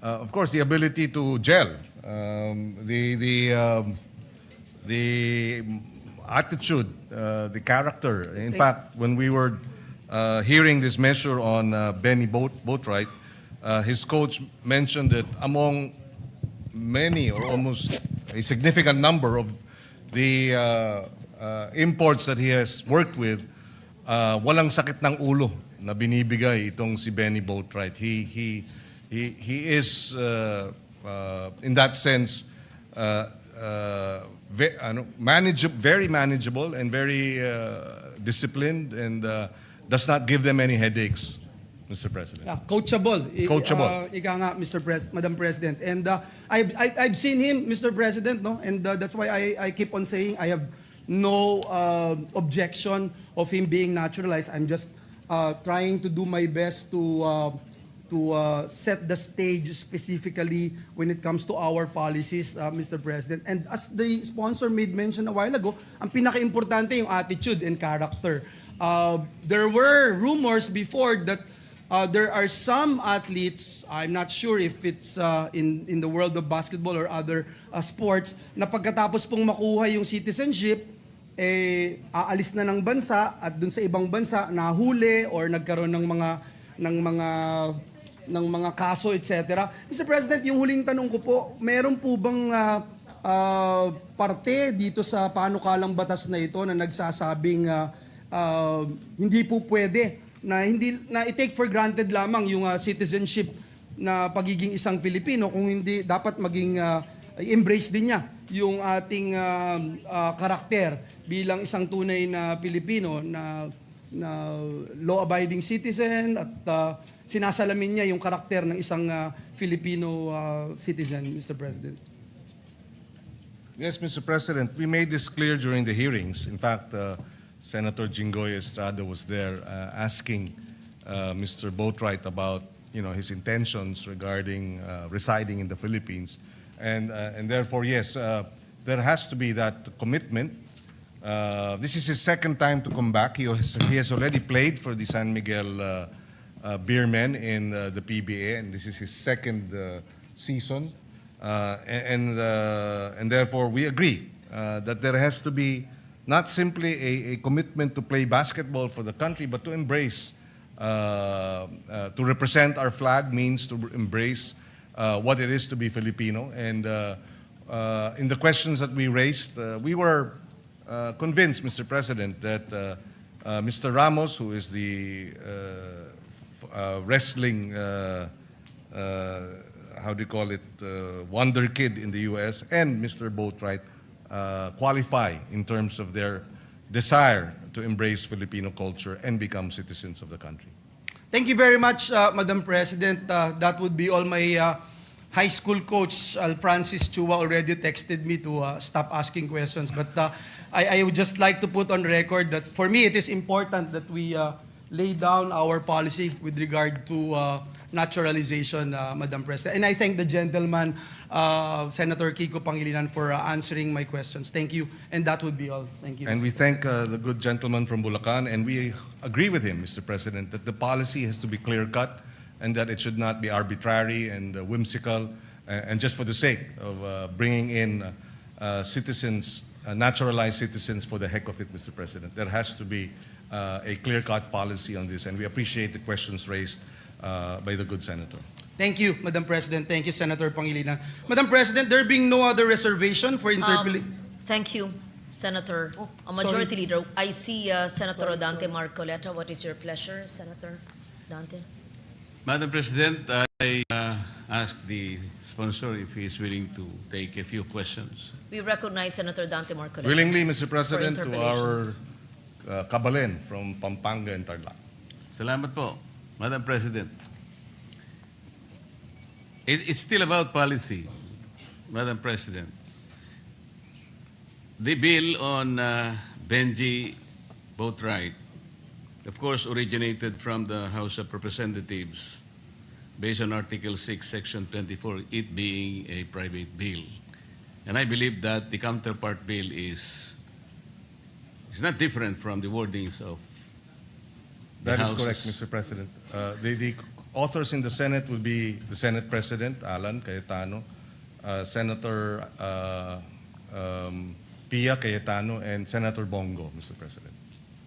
of course the ability to gel, the attitude, the character. In fact, when we were hearing this measure on Benny Boatwright, his coach mentioned that among many or almost a significant number of the imports that he has worked with, walang sakit ng ulo na binibigay itong si Benny Boatwright. He is in that sense very manageable and very disciplined and does not give them any headaches, Mr. President. Coachable. Coachable. Ika nga, Madam President. And I've seen him, Mr. President, no? And that's why I keep on saying I have no objection of him being naturalized. I'm just trying to do my best to set the stage specifically when it comes to our policies, Mr. President. And as the sponsor made mention a while ago, ang pinaka-importante yung attitude and character. There were rumors before that there are some athletes, I'm not sure if it's in the world of basketball or other sports, na pagkatapos pong makuha yung citizenship, aalis na ng bansa at dun sa ibang bansa nahuli or nagkaroon ng mga kaso, etc. Mr. President, yung huling tanong ko po, meron po bang parte dito sa panukalang batas na ito na nagsasabing hindi po pwede na i-take for granted lamang yung citizenship na pagiging isang Pilipino, kung hindi dapat maging embrace din niya yung ating karakter bilang isang tunay na Pilipino na law-abiding citizen at sinasalamin niya yung karakter ng isang Filipino citizen, Mr. President. Yes, Mr. President, we made this clear during the hearings. In fact, Senator Jinggoy Estrada was there asking Mr. Boatwright about his intentions regarding residing in the Philippines. And therefore, yes, there has to be that commitment. This is his second time to come back. He has already played for the San Miguel Beermen in the PBA, and this is his second season. And therefore, we agree that there has to be not simply a commitment to play basketball for the country, but to embrace, to represent our flag means to embrace what it is to be Filipino. And in the questions that we raised, we were convinced, Mr. President, that Mr. Ramos, who is the wrestling, how do you call it, wonder kid in the U.S., and Mr. Boatwright qualify in terms of their desire to embrace Filipino culture and become citizens of the country. Thank you very much, Madam President. That would be all. My high school coach, Francis Chua, already texted me to stop asking questions. But I would just like to put on record that for me, it is important that we lay down our policy with regard to naturalization, Madam President. And I thank the gentleman, Senator Kiko Pangilinan, for answering my questions. Thank you. And that would be all. Thank you. And we thank the good gentleman from Bulacan, and we agree with him, Mr. President, that the policy has to be clear-cut and that it should not be arbitrary and whimsical and just for the sake of bringing in citizens, naturalized citizens for the heck of it, Mr. President. There has to be a clear-cut policy on this, and we appreciate the questions raised by the good senator. Thank you, Madam President. Thank you, Senator Pangilinan. Madam President, there being no other reservation for interpellation. Thank you, Senator. Majority Leader, I see Senator Rodante Marcoleta. What is your pleasure, Senator Dante? Madam President, I ask the sponsor if he is willing to take a few questions. We recognize Senator Dante Marcoleta. Willingly, Mr. President, to our interpellations. Kabalen from Pampanga and Tarlac. Salamat po, Madam President. It's still about policy, Madam President. The bill on Benji Boatwright, of course, originated from the House of Representatives based on Article 6, Section 24, it being a private bill. And I believe that the counterpart bill is not different from the wordings of the That is House's- correct, Mr. President. The authors in the Senate will be the Senate President, Alan Cayetano, Senator Pia Cayetano, and Senator Bongo, Mr. President.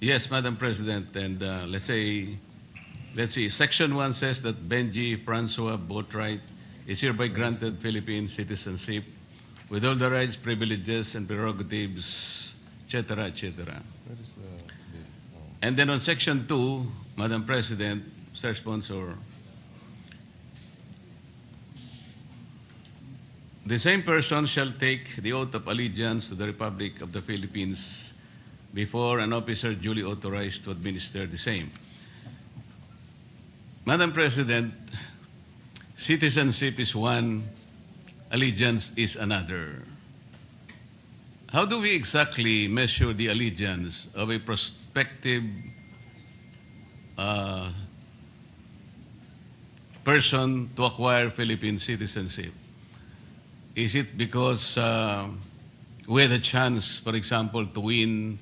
Yes, Madam President, and let's see, Section 1 says that Benji Francois Boatwright is hereby granted Philippine citizenship with all the rights, privileges, and prerogatives, etc., etc. And then on Section 2, Madam President, Sir Sponsor, the same person shall take the oath of allegiance to the Republic of the Philippines before an officer duly authorized to administer the same. Madam President, citizenship is one, allegiance is another. How do we exactly measure the allegiance of a prospective person to acquire Philippine citizenship? Is it because we had a chance, for example, to win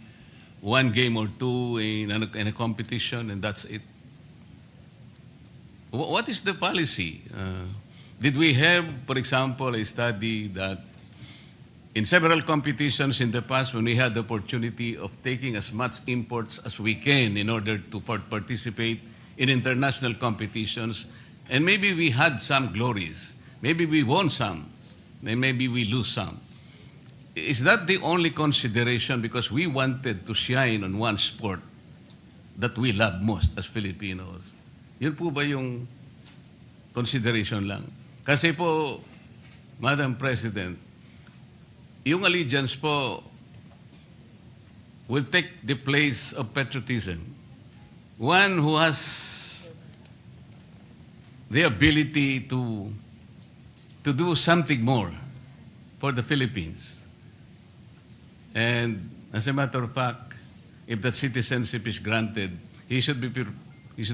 one game or two in a competition and that's it? What is the policy? Did we have, for example, a study that in several competitions in the past when we had the opportunity of taking as much imports as we can in order to participate in international competitions, and maybe we had some glories, maybe we won some, and maybe we lose some. Is that the only consideration because we wanted to shine on one sport that we love most as Filipinos? Yun po ba yung consideration lang? Kasi po, Madam President, yung allegiance po will take the place of patriotism. One who has the ability to do something more for the Philippines. And as a matter of fact, if that citizenship is granted, he should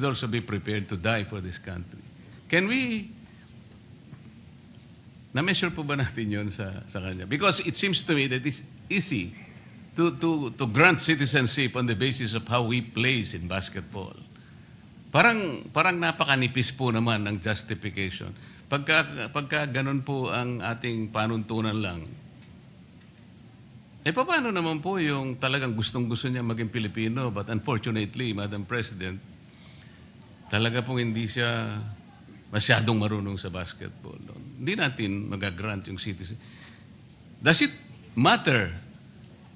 also be prepared to die for this country. Can we, na-measure po ba natin yun sa kanya? Because it seems to me that it's easy to grant citizenship on the basis of how we plays in basketball. Parang napakanipis po naman ang justification. Pagka ganun po ang ating panuntunan lang, paano naman po yung talagang gustong-gusto niya maging Pilipino, but unfortunately, Madam President, talaga pong hindi siya masyadong marunong sa basketball. Hindi natin magagrant yung citizen. Does it matter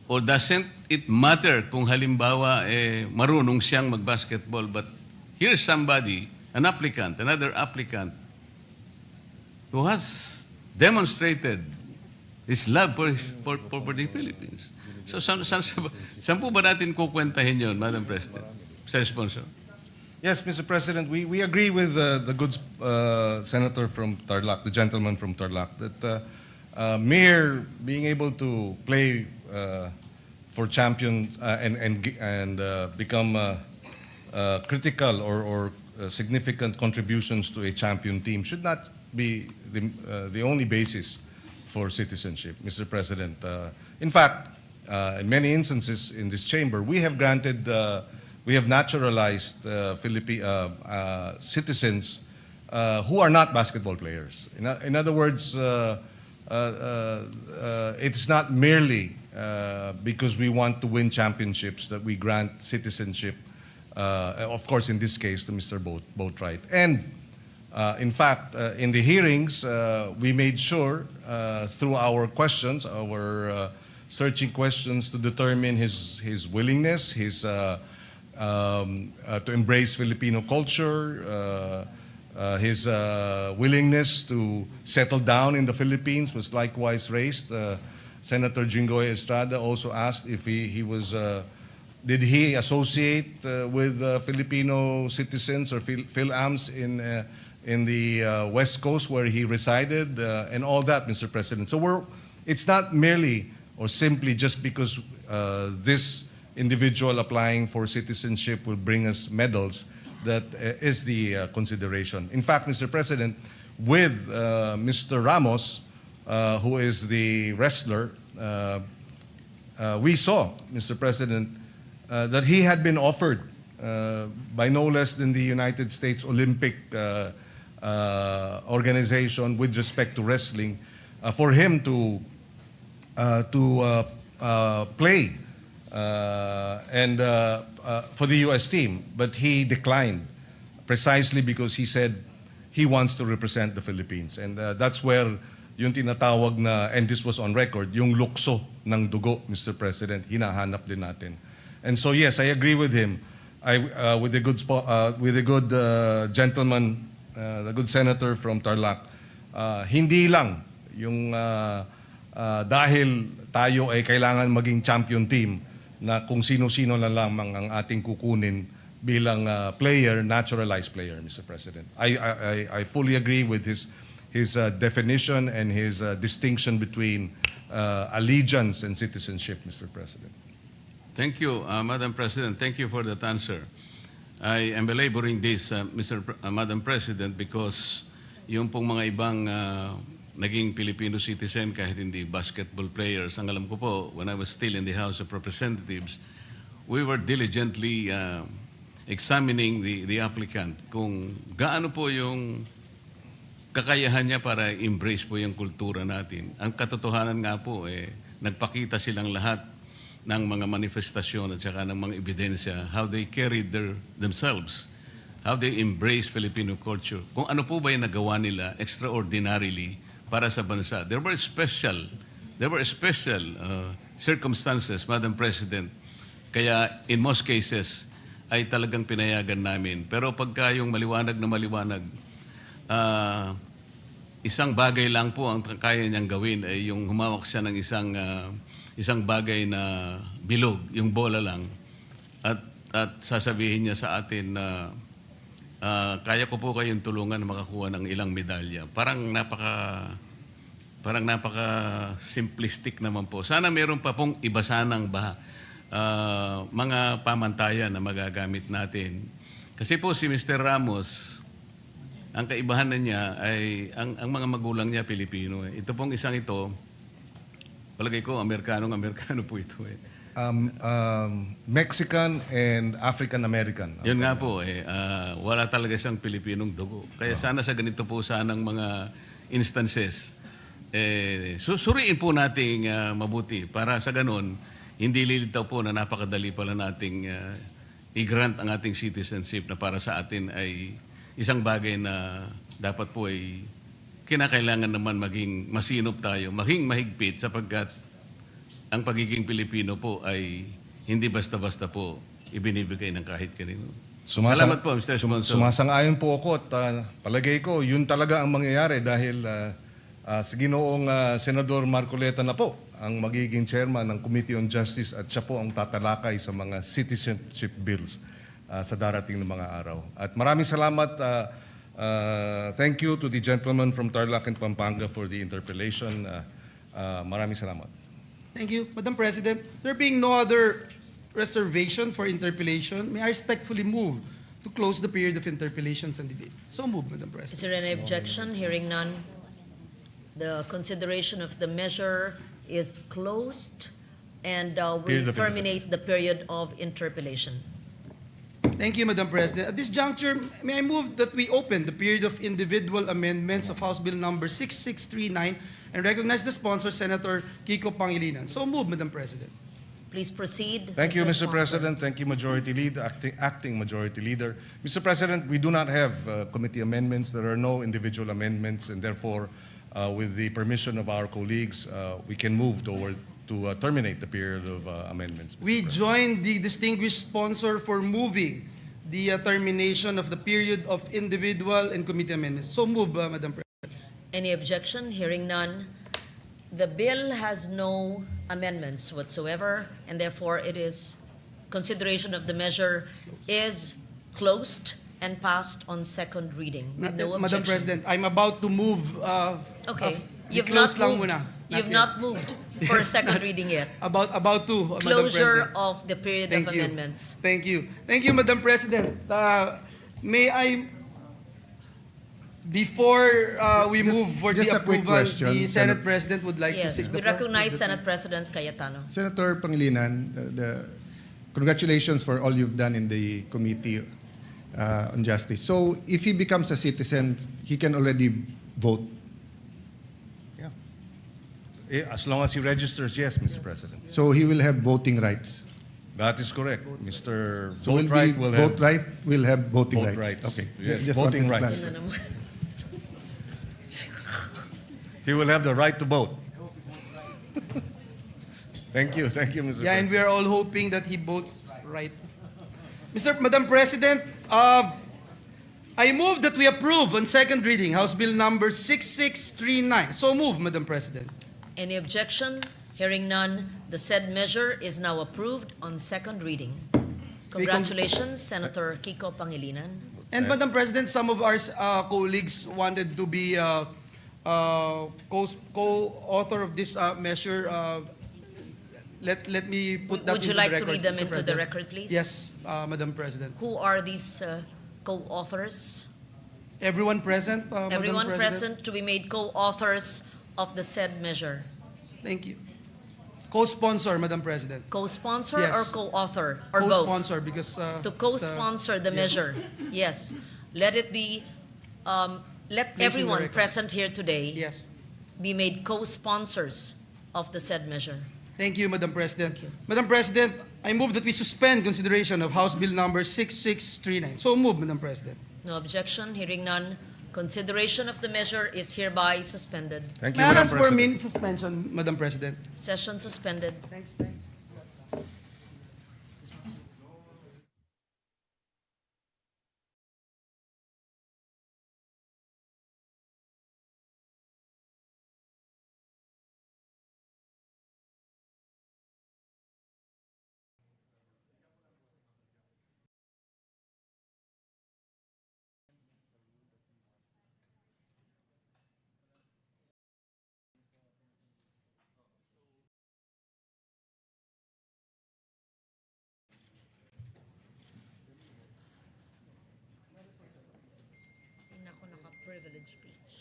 or doesn't it matter kung halimbawa marunong siyang mag-basketball, but here's somebody, another applicant, who has demonstrated his love for the Philippines. So, saan po ba natin kukwentahin yun, Madam President? Sir Sponsor. Yes, Mr. President, we agree with the good senator from Tarlac, the gentleman from Tarlac, that mere being able to play for champion and become critical or significant contributions to a champion team should not be the only basis for citizenship, Mr. President. In fact, in many instances in this chamber, we have naturalized citizens who are not basketball players. In other words, it's not merely because we want to win championships that we grant citizenship, of course, in this case, to Mr. Boatwright. And in fact, in the hearings, we made sure through our questions, our searching questions, to determine his willingness, to embrace Filipino culture, his willingness to settle down in the Philippines was likewise raised. Senator Jinggoy Estrada also asked if did he associate with Filipino citizens or Phil-Ams in the West Coast where he resided, and all that, Mr. President. So it's not merely or simply just because this individual applying for citizenship will bring us medals, that is the consideration. In fact, Mr. President, with Mr. Ramos, who is the wrestler, we saw, Mr. President, that he had been offered by no less than the United States Olympic organization with respect to wrestling, for him to play and for the U.S. team, but he declined precisely because he said he wants to represent the Philippines, and that's where yung tinatawag na, and this was on record, yung lukso ng dugo, Mr. President, hinahanap din natin. And so yes, I agree with him. With the good gentleman, the good senator from Tarlac, hindi lang yung dahil tayo ay kailangan maging champion team na kung sino-sino na lamang ang ating kukunin bilang player, naturalized player, Mr. President. I fully agree with his definition and his distinction between allegiance and citizenship, Mr. President. Thank you, Madam President. Thank you for that answer. I am belaboring this, Madam President, because yung pong mga ibang naging Filipino citizen kahit hindi basketball players, ang alam ko po, when I was still in the House of Representatives, we were diligently examining the applicant kung gaano po yung kakayahan niya para embrace po yung kultura natin. Ang katotohanan nga po, nagpakita silang lahat ng mga manifestasyon at saka ng mga ebidensya, how they carried themselves, how they embrace Filipino culture. Kung ano po ba yung nagawa nila extraordinarily para sa bansa. There were special circumstances, Madam President. Kaya in most cases ay talagang pinayagan namin. Pero pagka yung maliwanag na maliwanag, isang bagay lang po ang kaya niyang gawin ay yung humawak siya ng isang bagay na bilog, yung bola lang, at sasabihin niya sa atin na kaya ko po kayong tulungan na makakuha ng ilang medalya. Parang napaka simplistic naman po. Sana meron pa pong iba sanang mga pamantayan na magagamit natin. Kasi po si Mr. Ramos, ang kaibahan na niya ay ang mga magulang niya Pilipino. Ito pong isang ito, palagay ko, Amerikano po ito. Mexican and African American. Yun nga po, wala talaga siyang Pilipinong dugo. Kaya sana sa ganito po sanang mga instances, suriin po nating mabuti para sa ganun, hindi lilitaw po na napakadali pala nating i-grant ang ating citizenship na para sa atin ay isang bagay na dapat po ay kinakailangan naman maging masinop tayo, maging mahigpit sapagkat ang pagiging Pilipino po ay hindi basta-basta po ibinibigay ng kahit kanino. Salamat po, Mr. Sponsor. Sumasang-ayon po ako at palagay ko, yun talaga ang mangyayari dahil sa ginoong Senador Marcoleta na po ang magiging chairman ng Committee on Justice at siya po ang tatalakay sa mga citizenship bills sa darating na mga araw. At maraming salamat. Thank you to the gentleman from Tarlac and Pampanga for the interpellation. Maraming salamat. Thank you, Madam President. There being no other reservation for interpellation, may I respectfully move to close the period of interpellations and debate. So moved, Madam President. Is there any objection? Hearing none. The consideration of the measure is closed, and we terminate the period of interpellation. Thank you, Madam President. At this juncture, may I move that we open the period of individual amendments of House Bill number 6639 and recognize the sponsor, Senator Kiko Pangilinan. So moved, Madam President. Please proceed. Thank you, Mr. Sponsor. President. Thank you, Majority Leader, Acting Majority Leader. Mr. President, we do not have committee amendments. There are no individual amendments, and therefore, with the permission of our colleagues, we can move to terminate the period of amendments. Mr. We President. join the distinguished sponsor for moving the termination of the period of individual and committee amendments. So move, Madam President. Any objection? Hearing none. The bill has no amendments whatsoever, and therefore it is, consideration of the measure is closed and passed on second reading. No Madam objection. President, I'm about to move. Okay. Close lang muna. You've yet. not moved for a second reading yet. About to, Madam Closure President. of the period Thank of you. amendments. Thank you. Thank you, Madam President. May I, before we Just- move for just the a quick approval, question, the Senate Senate- President would like to Yes, take the we floor. recognize Senate President Cayetano. Senator Pangilinan, congratulations for all you've done in the Committee on Justice. So if he becomes a citizen, he can already vote. Yeah. As long as he registers, yes, Mr. President. So he will have voting rights. That is correct. Mr. So Vote Right will have vote right will have voting vote rights. rights. Okay. Yes, Just voting wanted to rights. clarify. He will have the right to vote. Thank you, Mr. Yeah, and President. we are all hoping that he votes right. Madam President, I move that we approve on second reading House Bill number 6639. So move, Madam President. Any objection? Hearing none, the said measure is now approved on second reading. Congratulations, Senator Kiko Pangilinan. And Madam President, some of our colleagues wanted to be co-author of this measure. Let me put that Would you into like the to record, read them Mr. into the President. record, please? Yes, Madam President. Who are these co-authors? Everyone present, Madam Everyone President? present to be made co-authors of the said measure. Thank you. Co-sponsor, Madam President. Co-sponsor Yes. or co-author? Or both? Co-sponsor because To co-sponsor the measure, yes. Let it be, let Placed in the everyone record. present here today Yes. be made co-sponsors of the said measure. Thank you, Madam President. Thank you. Madam President, I move that we suspend consideration of House Bill number 6639. So move, Madam President. No objection, hearing none. Consideration of the measure is hereby suspended. Thank you, May I Madam ask for a President. minute suspension, Madam President? Session suspended. Thanks. Nako, naka-privilege speech.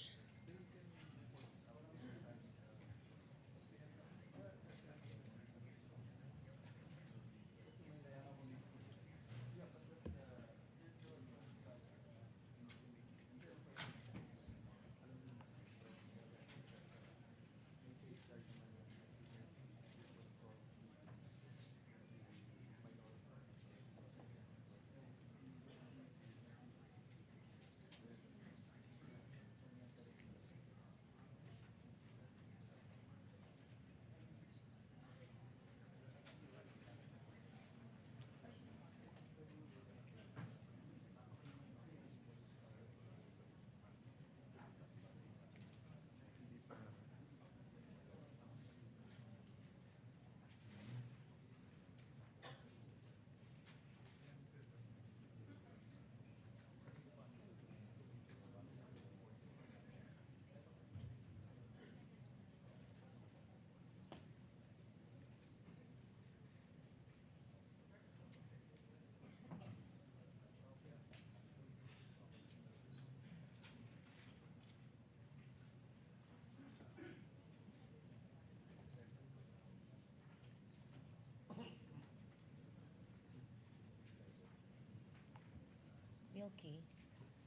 Milky,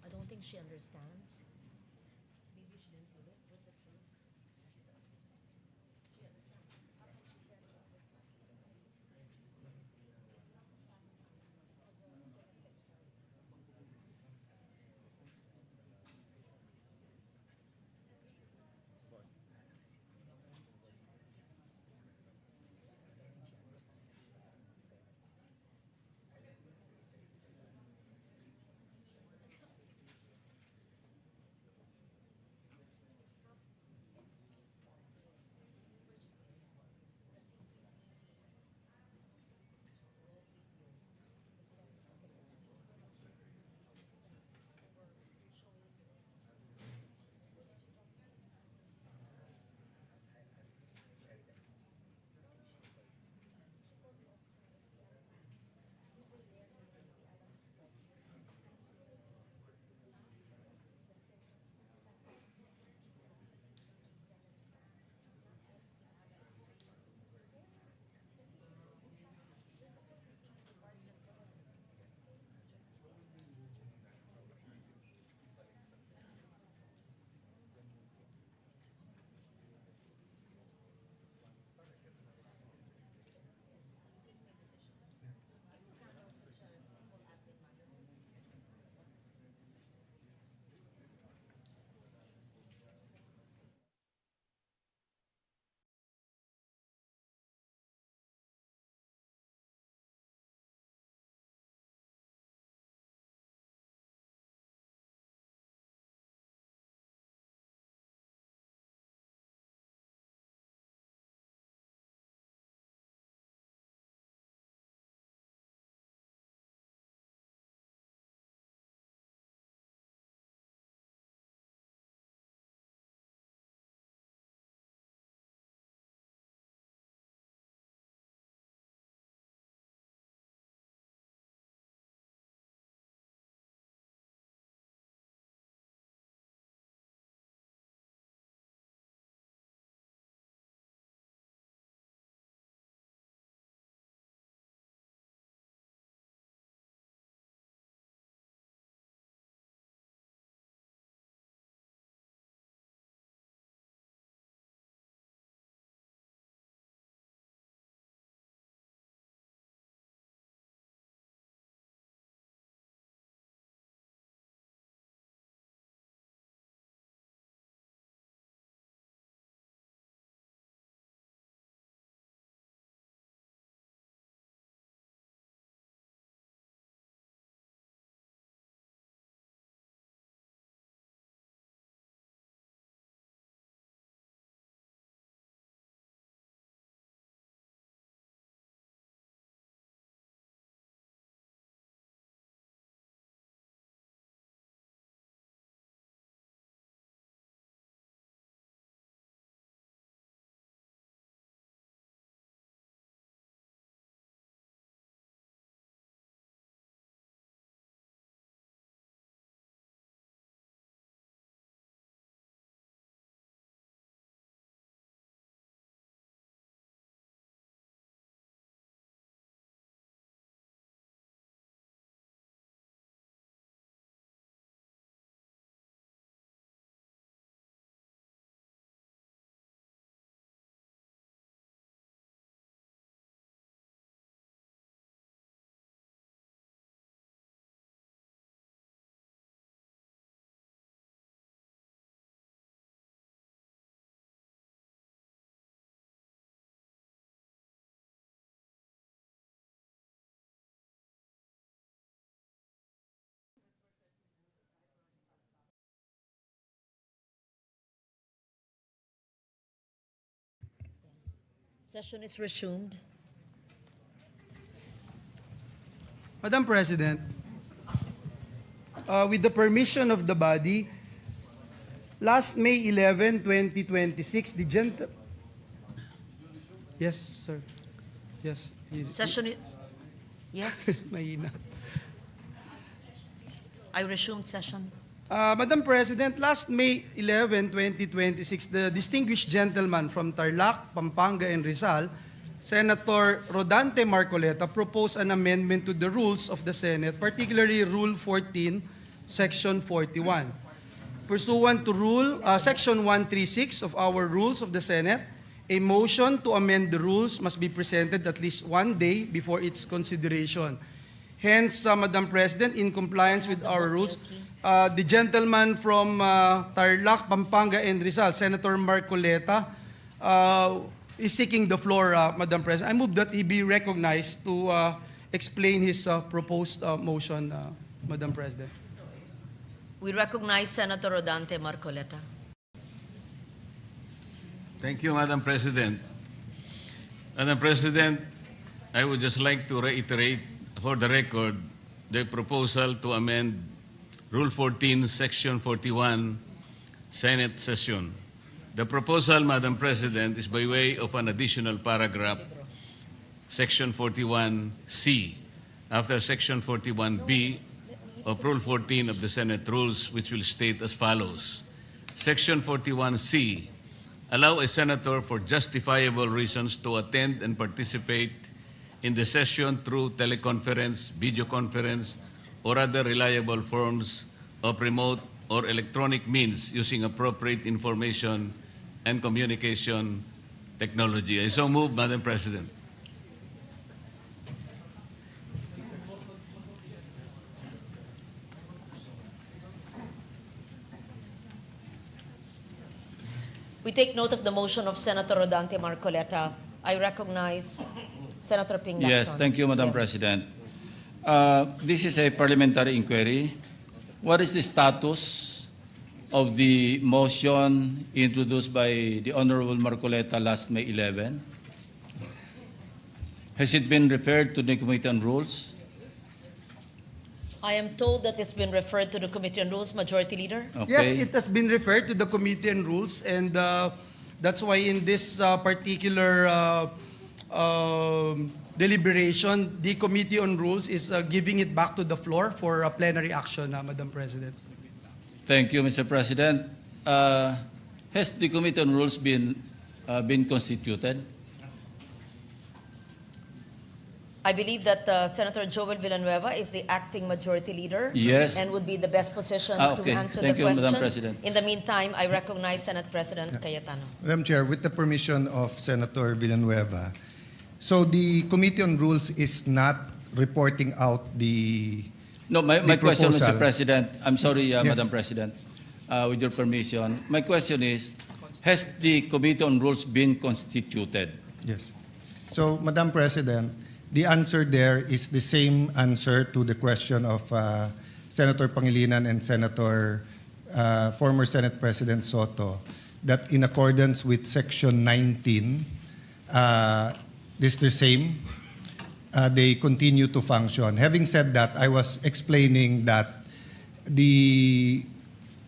I don't think she understands. Maybe she didn't feel it. What's it true? Session is resumed. Madam President, with the permission of the body, last May 11, 2026, the Yes, sir. Yes. Session is... Yes, Mahina. I resumed session. Madam President, last May 11, 2026, the distinguished gentleman from Tarlac, Pampanga, and Rizal, Senator Rodante Marcoleta, proposed an amendment to the rules of the Senate, particularly Rule 14, Section 41. Pursuant to Section 136 of our Rules of the Senate, a motion to amend the rules must be presented at least one day before its consideration. Hence, Madam President, in compliance with our rules, the gentleman from Tarlac, Pampanga, and Rizal, Senator Marcoleta, is seeking the floor, Madam President. I move that he be recognized to explain his proposed motion, Madam President. We recognize Senator Rodante Marcoleta. Thank you, Madam President. Madam President, I would just like to reiterate for the record the proposal to amend Rule 14, Section 41, Senate session. The proposal, Madam President, is by way of an additional paragraph, Section 41C, after Section 41B of Rule 14 of the Senate Rules, which will state as follows. Section 41C, allow a senator for justifiable reasons to attend and participate in the session through teleconference, video conference, or other reliable forms of remote or electronic means using appropriate information and communication technology. I so move, Madam President. We take note of the motion of Senator Rodante Marcoleta. I recognize Senator Ping Lacson. Yes, thank you, Madam Yes. President. This is a parliamentary inquiry. What is the status of the motion introduced by the Honorable Marcoleta last May 11? Has it been referred to the Committee on Rules? I am told that it's been referred to the Committee on Rules, Majority Leader. Okay. Yes, it has been referred to the Committee on Rules, and that's why in this particular deliberation, the Committee on Rules is giving it back to the floor for plenary action, Madam President. Thank you, Mr. President. Has the Committee on Rules been constituted? I believe that Senator Joel Villanueva is the acting Majority Leader. Yes. And would be the best position Okay. to answer Thank the you, question. Madam President. In the meantime, I recognize Senate President Cayetano. Madam Chair, with the permission of Senator Villanueva, so the Committee on Rules is not reporting out the No, my the question, proposal. Mr. President, I'm sorry, Yes. Madam President, with your permission. My question is, has the Committee on Rules been constituted? Yes. So, Madam President, the answer there is the same answer to the question of Senator Pangilinan and former Senate President Soto, that in accordance with Section 19, this is the same. They continue to function. Having said that, I was explaining that the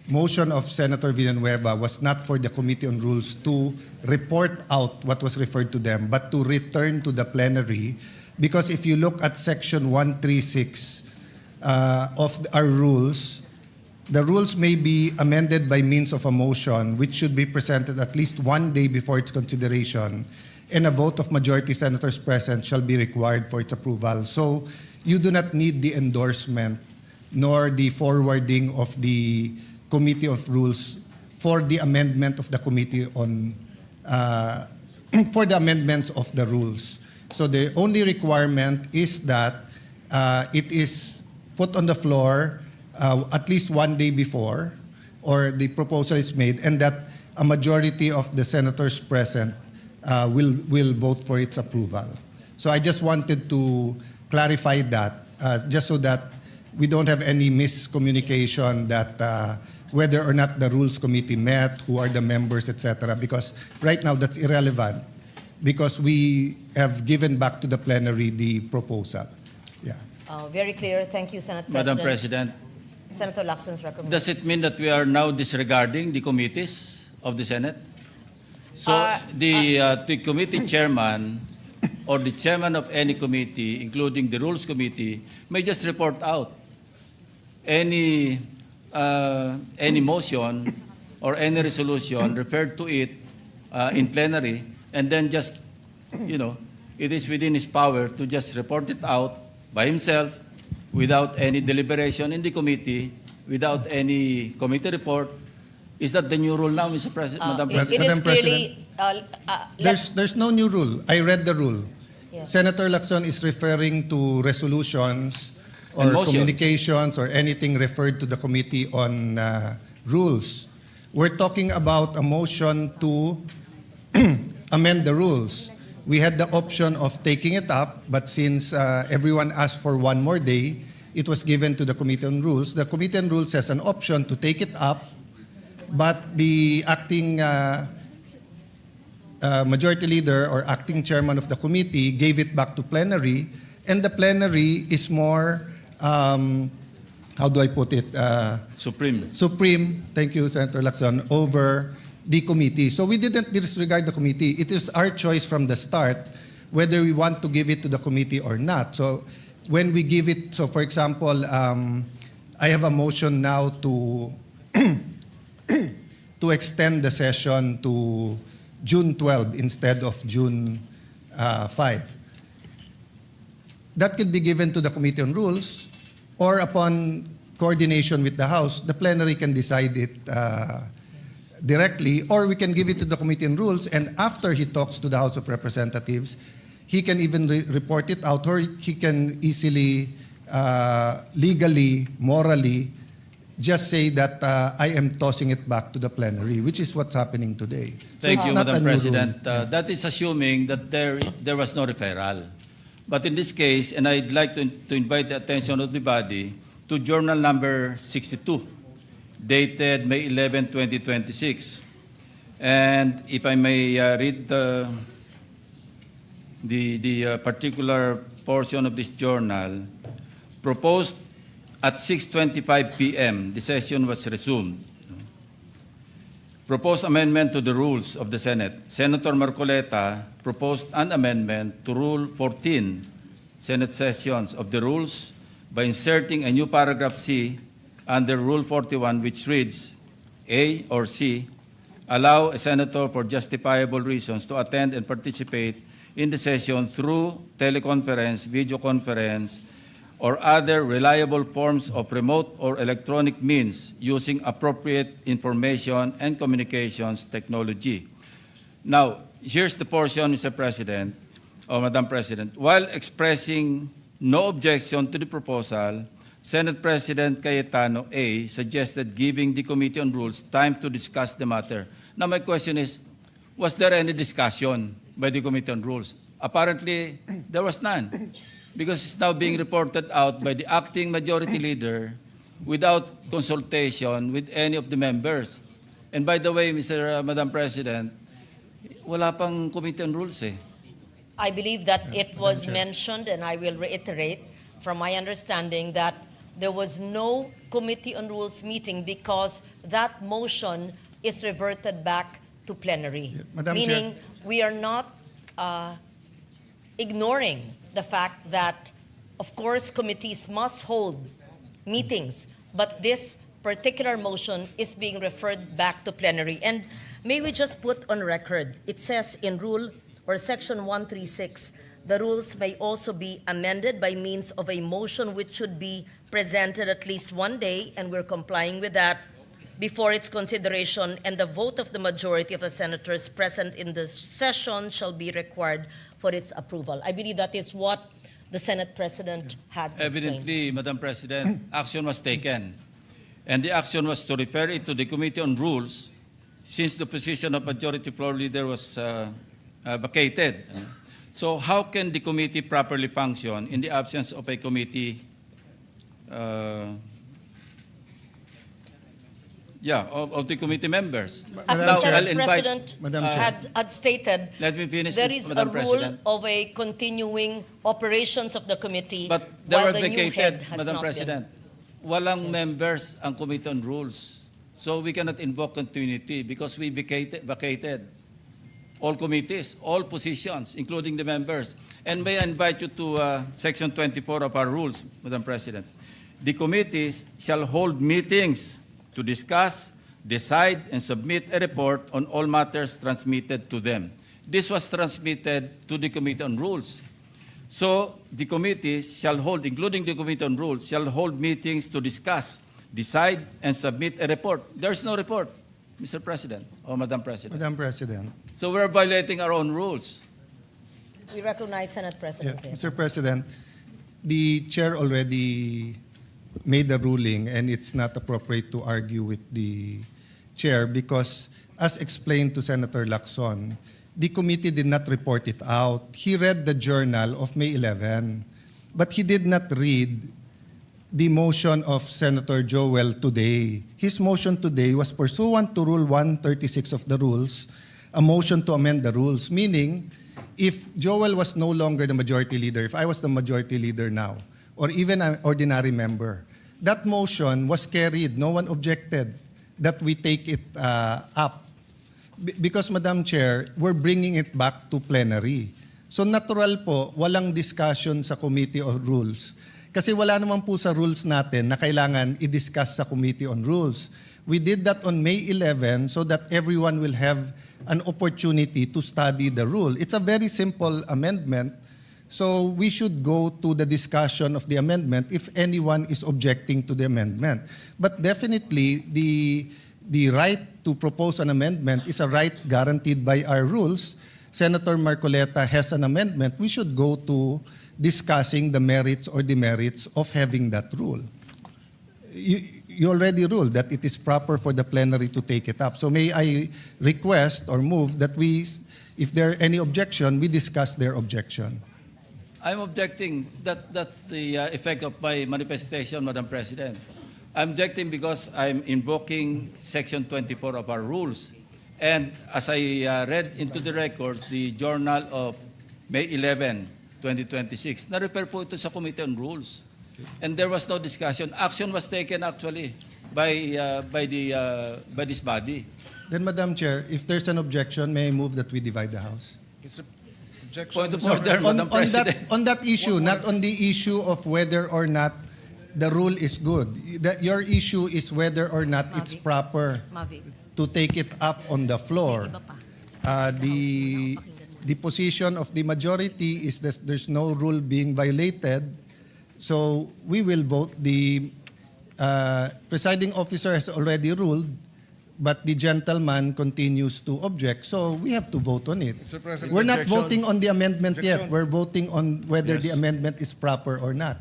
motion of Senator Villanueva was not for the Committee on Rules to report out what was referred to them, but to return to the plenary. Because if you look at Section 136 of our rules, the rules may be amended by means of a motion, which should be presented at least one day before its consideration, and a vote of majority senators present shall be required for its approval. So you do not need the endorsement nor the forwarding of the Committee of Rules for the amendment of the Committee on for the amendments of the rules. So the only requirement is that it is put on the floor at least one day before, or the proposal is made, and that a majority of the senators present will vote for its approval. So I just wanted to clarify that, just so that we don't have any miscommunication that whether or not the Rules Committee met, who are the members, etc., because right now that's irrelevant. because we have given back to the plenary the proposal. Yeah. Very clear. Thank you, Senate Madam President. President, Senator Lacson's recommendation. does it mean that we are now disregarding the committees of the Senate? So the committee chairman or the chairman of any committee, including the Rules Committee, may just report out any motion or any resolution referred to it in plenary, and then just, it is within his power to just report it out by himself without any deliberation in the committee, without any committee report. Is that the new rule now, Mr. President, Madam President? It is Madam clearly... There's no new rule. I read the rule. Yeah. Senator Lacson is referring to resolutions or And motions. communications or anything referred to the Committee on Rules. We're talking about a motion to amend the rules. We had the option of taking it up, but since everyone asked for one more day, it was given to the Committee on Rules. The Committee on Rules has an option to take it up, but the acting majority leader or acting chairman of the committee gave it back to plenary, and the plenary is more, how do I put it? Supreme, thank you, Senator Lacson, over the committee. So we didn't disregard the committee. It is our choice from the start whether we want to give it to the committee or not. So when we give it, so for example, I have a motion now to to extend the session to June 12 instead of June 5. That could be given to the Committee on Rules, or upon coordination with the House, the plenary can decide it directly, or we can give it to the Committee on Rules, and after he talks to the House of Representatives, he can even report it out, or he can easily, legally, morally, just say that I am tossing it back to the plenary, which is what's happening today. Thank So you, it's not a Madam new rule. President. That is assuming that there was no referral. But in this case, and I'd like to invite the attention of the body to Journal number 62, dated May 11, 2026. And if I may read the particular portion of this journal, proposed at 6:25 p.m., the session was resumed. Proposed amendment to the rules of the Senate. Senator Marcoleta proposed an amendment to Rule 14, Senate sessions of the rules, by inserting a new paragraph C under Rule 41, which reads, A or C, allow a senator for justifiable reasons to attend and participate in the session through teleconference, video conference, or other reliable forms of remote or electronic means using appropriate information and communications technology. Now, here's the portion, Mr. President, or Madam President. While expressing no objection to the proposal, Senate President Cayetano A. suggested giving the Committee on Rules time to discuss the matter. Now, my question is, was there any discussion by the Committee on Rules? Apparently, there was none, because it's now being reported out by the acting majority leader without consultation with any of the members. And by the way, Madam President, wala pang Committee on Rules eh. I believe that it was mentioned, and I will reiterate from my understanding that there was no Committee on Rules meeting because that motion is reverted back to plenary. Madam Meaning, Chair. we are not ignoring the fact that, of course, committees must hold meetings, but this particular motion is being referred back to plenary. And may we just put on record, it says in Rule or Section 136, the rules may also be amended by means of a motion which should be presented at least one day, and we're complying with that, before its consideration, and the vote of the majority of the senators present in the session shall be required for its approval. I believe that is what the Senate President had explained. Evidently, Madam President, action was taken. And the action was to refer it to the Committee on Rules, since the position of Majority Floor Leader was vacated. So how can the committee properly function in the absence of a committee? of the committee members. As Now, the Senate I'll invite- President Madam Chair. had stated, Let me finish, there is a Madam rule President. of a continuing operations of the committee But they while were the new head vacated, has Madam not President. Walang members ang Committee on Rules. So we cannot invoke continuity because we vacated all committees, all positions, including the members. And may I invite you to Section 24 of our rules, Madam President. The committees shall hold meetings to discuss, decide, and submit a report on all matters transmitted to them. This was transmitted to the Committee on Rules. So the committees shall hold, including the Committee on Rules, shall hold meetings to discuss, decide, and submit a report. There's no report, Mr. President or Madam President. Madam President. So we're violating our own rules. We recognize Senate Yeah, President Teo. Mr. President, the chair already made the ruling, and it's not appropriate to argue with the chair because, as explained to Senator Lacson, the committee did not report it out. He read the journal of May 11, but he did not read the motion of Senator Joel today. His motion today was pursuant to Rule 136 of the rules, a motion to amend the rules, meaning if Joel was no longer the majority leader, if I was the majority leader now, or even an ordinary member, that motion was carried. No one objected that we take it up. Because, Madam Chair, we're bringing it back to plenary. So natural po, walang discussion sa Committee on Rules. Kasi wala naman po sa rules natin na kailangan i-discuss sa Committee on Rules. We did that on May 11 so that everyone will have an opportunity to study the rule. It's a very simple amendment. So we should go to the discussion of the amendment if anyone is objecting to the amendment. But definitely, the right to propose an amendment is a right guaranteed by our rules. Senator Marcoleta has an amendment. We should go to discussing the merits or demerits of having that rule. You already ruled that it is proper for the plenary to take it up. So may I request or move that we, if there are any objection, we discuss their objection. I'm objecting. That's the effect of my manifestation, Madam President. I'm objecting because I'm invoking Section 24 of our rules. And as I read into the records, the journal of May 11, 2026, na-refer po ito sa Committee on Rules. And there was no discussion. Action was taken actually by this body. Then, Madam Chair, if there's an objection, may I move that we divide the House? Point of order, Madam President. On that issue, not on the issue of whether or not the rule is good. That your issue is whether or not it's proper to take it up on the floor. The position of the majority is that there's no rule being violated. So we will vote. The presiding officer has already ruled, but the gentleman continues to object. So we have to vote on it. Mr. President, We're not objection. voting on the amendment yet. Objection. We're voting on whether Yes. the amendment is proper or not.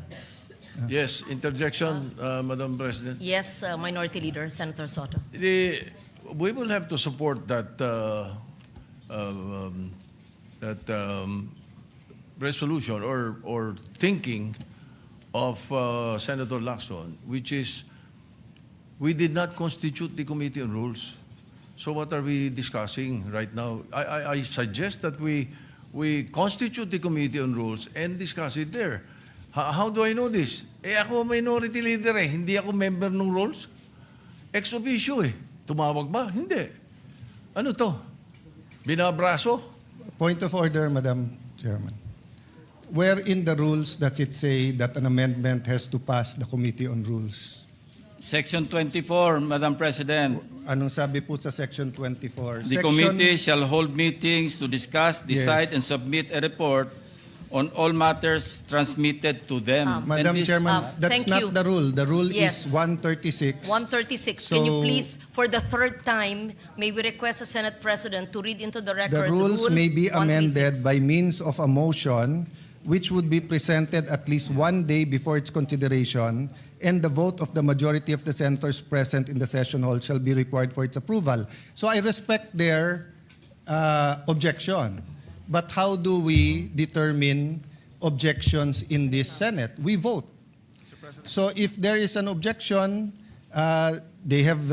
Yes, interjection, Madam President. Yes, Minority Leader, Senator Soto. We will have to support that resolution or thinking of Senator Lacson, which is we did not constitute the Committee on Rules. So what are we discussing right now? I suggest that we constitute the Committee on Rules and discuss it there. How do I know this? Ako minority leader hindi ako member ng rules. Ex officio Tumawag ba? Hindi. Ano to? Binabraso? Point of order, Madam Chairman. Where in the rules does it say that an amendment has to pass the Committee on Rules? Section 24, Madam President. Anong sabi po sa Section 24? The committee shall hold meetings to discuss, decide, and submit a report on all matters transmitted to them. Madam And this- Chairman, that's thank not you. the rule. The rule Yes. is 136. 136. Can you So- please, for the third time, may we request the Senate President to read into the record The rules Rule may be amended 136. by means of a motion which would be presented at least one day before its consideration, and the vote of the majority of the senators present in the session hall shall be required for its approval. So I respect their objection. But how do we determine objections in this Senate? We vote. So if there is an objection, they have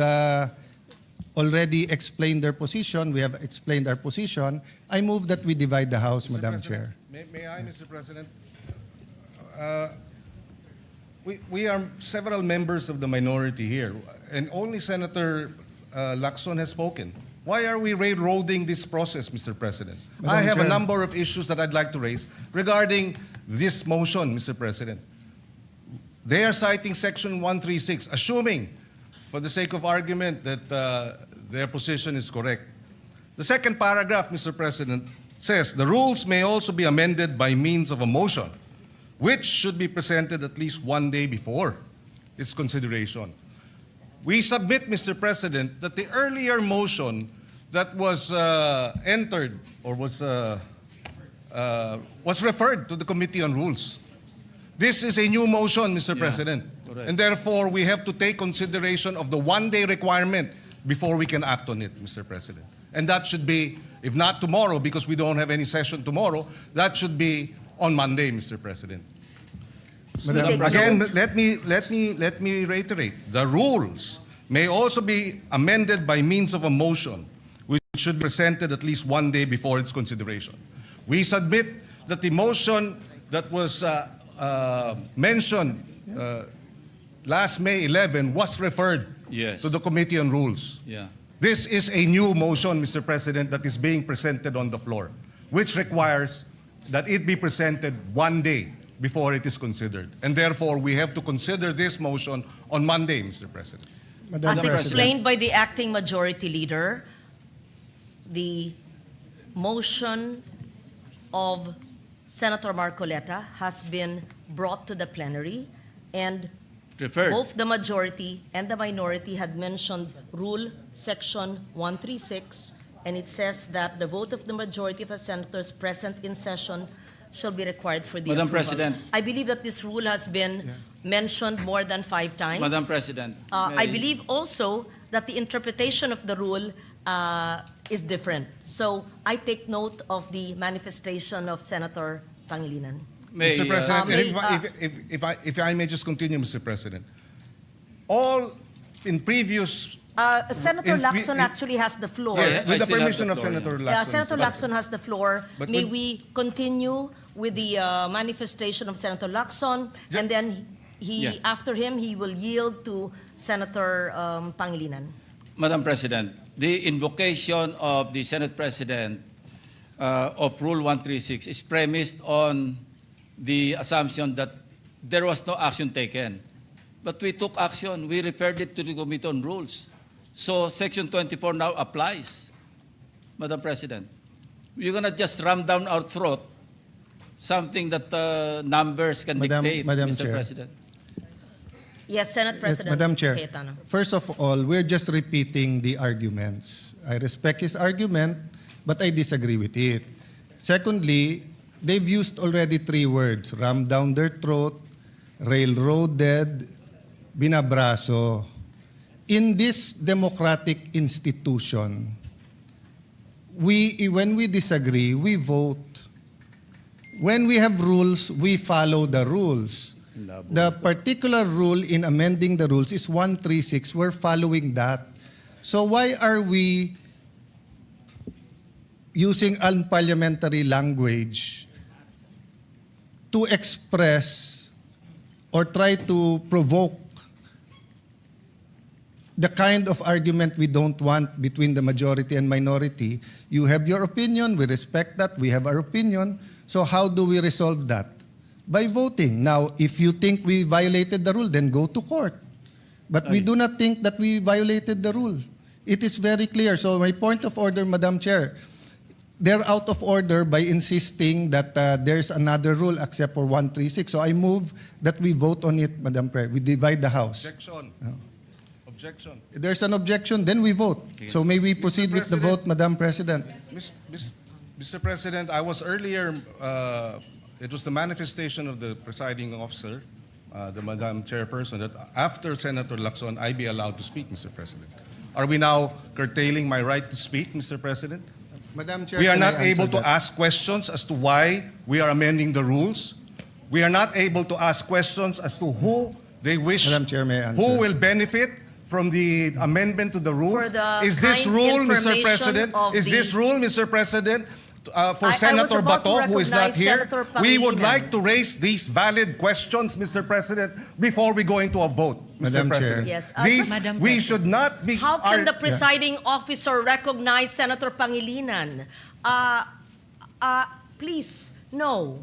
already explained their position. We have explained our position. I move that we divide the House, Madam Chair. May I, Mr. President? We are several members of the minority here, and only Senator Lacson has spoken. Why are we railroading this process, Mr. President? I have a Chair. number of issues that I'd like to raise regarding this motion, Mr. President. They are citing Section 136, assuming, for the sake of argument, that their position is correct. The second paragraph, Mr. President, says the rules may also be amended by means of a motion, which should be presented at least 1 day before its consideration. We submit, Mr. President, that the earlier motion that was entered or was referred to the Committee on Rules. This is a new motion, Mr. President. correct. And therefore, we have to take consideration of the 1 day requirement before we can act on it, Mr. President. And that should be, if not tomorrow, because we don't have any session tomorrow, that should be on Monday, Mr. President. Madam Again, President. let me reiterate. The rules may also be amended by means of a motion, which should be presented at least 1 day before its consideration. We submit that the motion that was mentioned last May 11 was referred Yes. to the Committee on Rules. Yeah. This is a new motion, Mr. President, that is being presented on the floor, which requires that it be presented 1 day before it is considered. And therefore, we have to consider this motion on Monday, Mr. President. As explained by the acting majority leader, the motion of Senator Marcoleta has been brought to the plenary, and Referred. both the majority and the minority had mentioned Rule Section 136, and it says that the vote of the majority of the senators present in session shall be required for the Madam approval. President. I believe that this rule has been mentioned more than 5 times. Madam President. I may- believe also that the interpretation of the rule is different. So I take note of the manifestation of Senator Pangilinan. may, Mr. President, may- if I may just continue, Mr. President. All in previous... Senator In- Lacson in- actually has the floor. Yes, Yes, I with the still have permission the of floor, Senator yeah. Lacson. Senator Mr. Lacson has the floor. But May with- we continue with the manifestation of Senator Lacson, and then Yeah. after him, he will yield to Senator Pangilinan. Madam President, the invocation of the Senate President of Rule 136 is premised on the assumption that there was no action taken. But we took action. We referred it to the Committee on Rules. So Section 24 now applies, Madam President. You're going to just ram down our throat something that numbers can dictate, Madam Mr. Chair. President. Yes, Senate Yes, President Madam Chair, Cayetano. first of all, we're just repeating the arguments. I respect his argument, but I disagree with it. Secondly, they've used already 3 words: ram down their throat, railroaded, binabraso. In this democratic institution, when we disagree, we vote. When we have rules, we follow the rules. The particular rule in amending the rules is 136. We're following that. So why are we using unparliamentary language to express or try to provoke the kind of argument we don't want between the majority and minority? You have your opinion, we respect that, we have our opinion. So how do we resolve that? By voting. Now, if you think we violated the rule, then go to court. But we do not think that we violated the rule. It is very clear. So my point of order, Madam Chair, they're out of order by insisting that there's another rule except for 136. So I move that we vote on it, Madam Chair. We divide the House. Objection. Objection. If there's an objection, then we vote. So may we proceed with the vote, Madam President? Mr. President, I was earlier, it was the manifestation of the presiding officer, the Madam Chairperson, that after Senator Lacson, I be allowed to speak, Mr. President. Are we now curtailing my right to speak, Mr. President? Madam Chair, We are can I not able answer to that? ask questions as to why we are amending the rules. We are not able to ask questions as to who they wish, Madam Chair, may I answer? who will benefit from the amendment to the rules? For the Is this kind rule, Mr. information President? of Is this the- rule, Mr. President, for I was Senator about to Bato, who is not recognize here? Senator We would Pangilinan. like to raise these valid questions, Mr. President, before we go into a vote, Mr. Madam Chair. President. Yes, These, just- we should not be... How can our- the presiding officer recognize Senator Pangilinan? Please know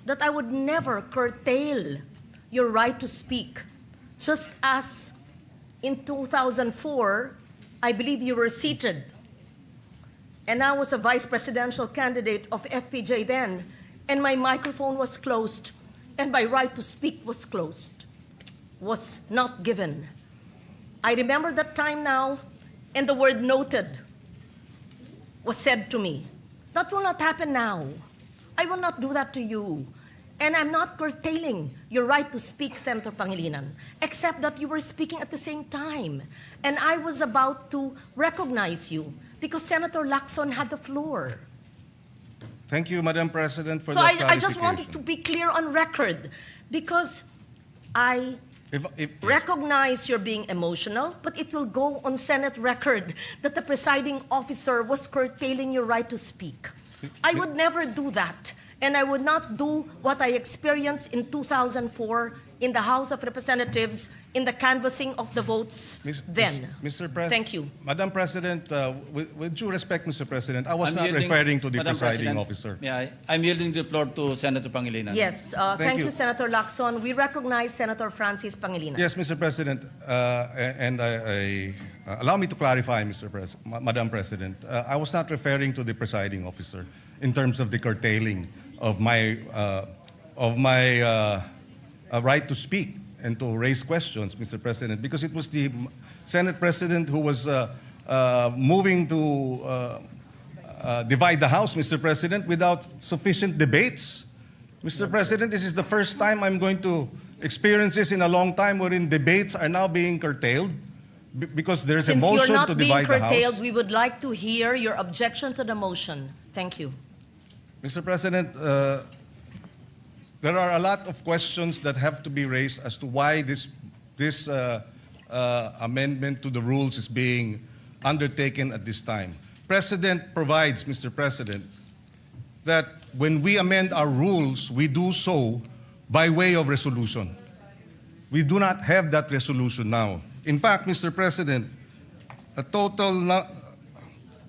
that I would never curtail your right to speak. Just as in 2004, I believe you were seated, and I was a vice presidential candidate of FPJ then, and my microphone was closed, and my right to speak was closed, was not given. I remember that time now, and the word noted was said to me. That will not happen now. I will not do that to you. And I'm not curtailing your right to speak, Senator Pangilinan, except that you were speaking at the same time. And I was about to recognize you because Senator Lacson had the floor. Thank you, Madam President, for So that I just wanted to clarification. be clear on record because I If- recognize you're being emotional, but it will go on Senate record that the presiding officer was curtailing your right to speak. I would never do that, and I would not do what I experienced in 2004 in the House of Representatives in the canvassing of the votes then. Mr. President. Thank you. Madam President, with due respect, Mr. President, I was I'm not yielding- referring to the Madam presiding President, officer. I'm yielding the floor to Senator Pangilinan. Yes, thank you. you, Senator Lacson. We recognize Senator Francis Pangilinan. Yes, Mr. President, and allow me to clarify, Madam President. I was not referring to the presiding officer in terms of the curtailing of my right to speak and to raise questions, Mr. President, because it was the Senate President who was moving to divide the House, Mr. President, without sufficient debates. Mr. President, this is the first time I'm going to experience this in a long time wherein debates are now being curtailed because there's a Since motion you're not to being divide the curtailed, House. we would like to hear your objection to the motion. Thank you. Mr. President, there are a lot of questions that have to be raised as to why this amendment to the rules is being undertaken at this time. Precedent provides, Mr. President, that when we amend our rules, we do so by way of resolution. We do not have that resolution now. In fact, Mr. President, a total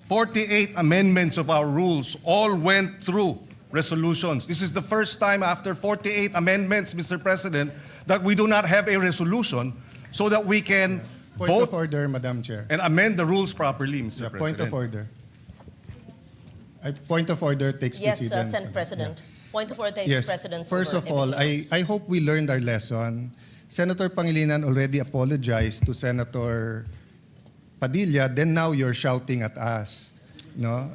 48 amendments of our rules all went through resolutions. This is the first time after 48 amendments, Mr. President, that we do not have a resolution so that we can Point vote of order, Madam Chair. and amend the rules properly, Mr. Yeah, President. point of order. Point of order takes Yes, precedence. Senate President. Point of order takes Yes. precedence. First over of all, everything else. I hope we learned our lesson. Senator Pangilinan already apologized to Senator Padilla, then now you're shouting at us. No?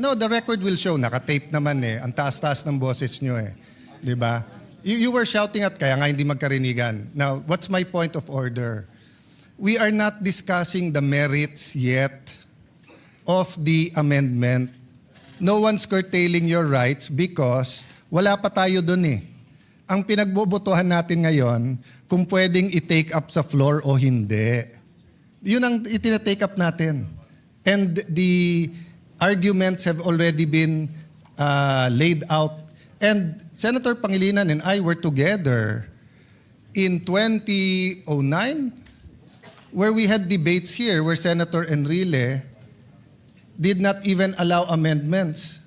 No, the record will show, nakatape naman eh. Ang taas-taas ng boses nyo eh. Di ba? You were shouting at kaya nga hindi magkarinigan. Now, what's my point of order? We are not discussing the merits yet of the amendment. No one's curtailing your rights because wala pa tayo dun eh. Ang pinagbobotohan natin ngayon, kung pwedeng i-take up sa floor o hindi. Yun ang itinatake up natin. And the arguments have already been laid out. And Senator Pangilinan and I were together in 2009 where we had debates here where Senator Enrile did not even allow amendments.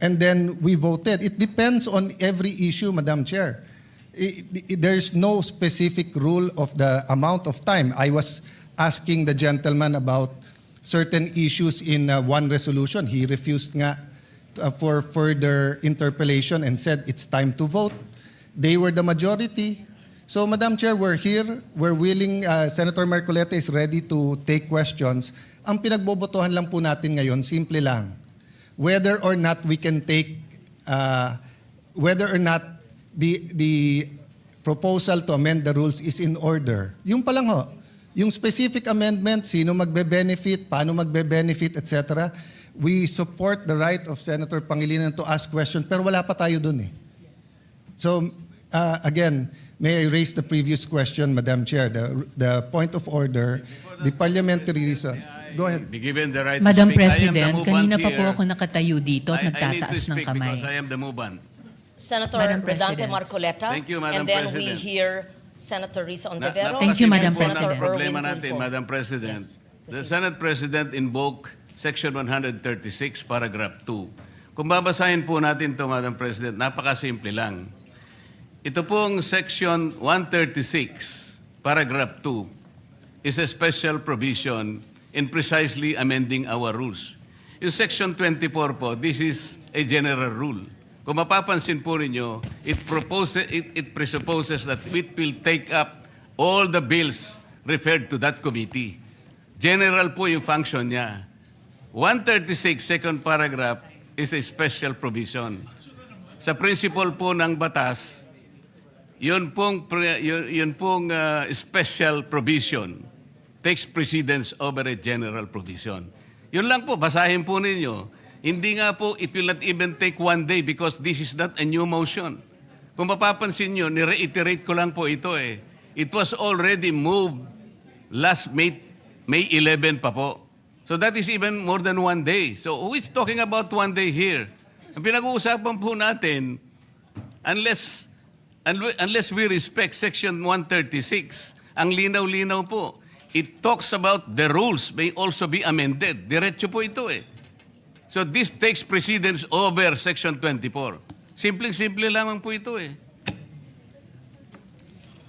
And then we voted. It depends on every issue, Madam Chair. There's no specific rule of the amount of time. I was asking the gentleman about certain issues in one resolution. He refused nga for further interpellation and said it's time to vote. They were the majority. So, Madam Chair, we're here. We're willing. Senator Marcoleta is ready to take questions. Ang pinagbobotohan lang po natin ngayon, simple lang. Whether or not we can take, whether or not the proposal to amend the rules is in order. Yung pa lang ho. Yung specific amendment, sino magbe-benefit, paano magbe-benefit, etc. We support the right of Senator Pangilinan to ask questions, pero wala pa tayo dun eh. So, again, may I raise the previous question, Madam Chair? The point of order, the parliamentary reason. Go ahead. Be given the right Madam to speak. I am the President, movant kanina pa po here. ako nakatayo dito at I need to nagtataas ng speak because I kamay. am the movant. Senator Madam Rodante President. Marcoleta. Thank you, Madam And then we President. hear Senator Risa Ontiveros. Thank you, Madam and Senator President. Problema Erwin natin, Tulfo. Madam President. Yes, The proceed. Senate President invoked Section 136, Paragraph 2. Kung babasahin po natin ito, Madam President, napakasimple lang. Ito pong Section 136, Paragraph 2, is a special provision in precisely amending our rules. Yung Section 24 po, this is a general rule. Kung mapapansin po ninyo, it presupposes that it will take up all the bills referred to that committee. General po yung function niya. 136, second paragraph, is a special provision. Sa principle po ng batas, yun pong special provision takes precedence over a general provision. Yun lang po, basahin po ninyo. Hindi nga po, it will not even take 1 day because this is not a new motion. Kung mapapansin nyo, ni-reiterate ko lang po ito eh. It was already moved last May 11 pa po. So that is even more than 1 day. So who is talking about 1 day here? Ang pinag-uusapan po natin, unless we respect Section 136, ang linaw-linaw po, it talks about the rules may also be amended. Diretso po ito eh. So this takes precedence over Section 24. Simpleng-simple lamang po ito eh.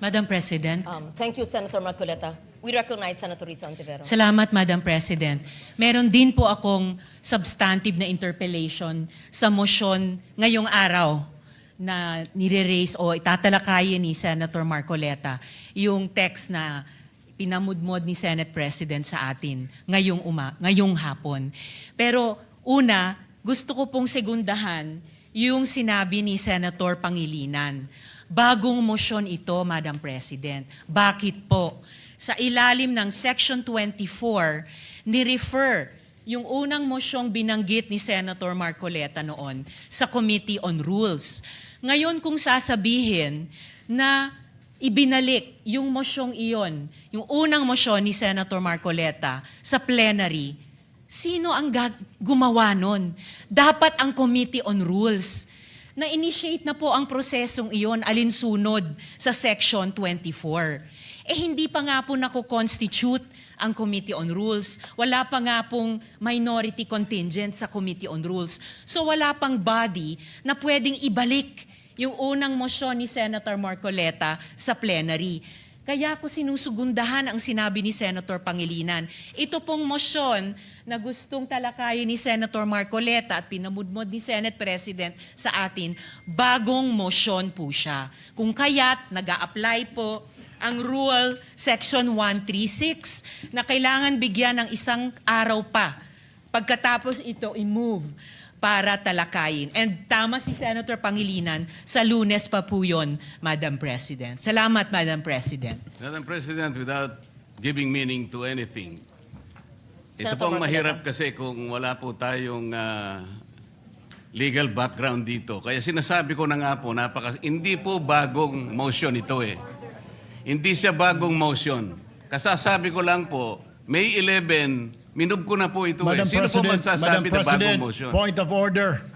Madam President. Thank you, Senator Marcoleta. We recognize Senator Risa Ontiveros. Salamat, Madam President. Meron din po akong substantive na interpellation sa motion ngayong araw na nire-raise o itatalakayin ni Senator Marcoleta yung text na pinamudmod ni Senate President sa atin ngayong hapon. Pero una, gusto ko pong segundahan yung sinabi ni Senator Pangilinan. Bagong motion ito, Madam President. Bakit po? Sa ilalim ng Section 24, ni-refer yung unang mosyong binanggit ni Senator Marcoleta noon sa Committee on Rules. Ngayon kung sasabihin na ibinalik yung mosyong iyon, yung unang mosyon ni Senator Marcoleta sa plenary, sino ang gumawa nun? Dapat ang Committee on Rules. Na-initiate na po ang prosesong iyon alinsunod sa Section 24. Hindi pa nga po nako-constitute ang Committee on Rules. Wala pa nga pong minority contingent sa Committee on Rules. So wala pang body na pwedeng ibalik yung unang mosyon ni Senator Marcoleta sa plenary. Kaya ko sinusugundahan ang sinabi ni Senator Pangilinan. Ito pong mosyon na gustong talakayin ni Senator Marcoleta at pinamudmod ni Senate President sa atin, bagong mosyon po siya. Kung kaya't nag-a-apply po ang Rule Section 136 na kailangan bigyan ng isang araw pa pagkatapos ito i-move para talakayin. And tama si Senator Pangilinan, sa Lunes pa po yun, Madam President. Salamat, Madam President. Madam President, without giving meaning to anything, ito Senator pong Marcoleta. mahirap kasi kung wala po tayong legal background dito. Kaya sinasabi ko na nga po, hindi po bagong motion ito eh. Hindi siya bagong motion. Kasasabi ko lang po, May 11, minub ko na po ito Madam eh. Sino po President, magsasabi na bagong motion? point of order.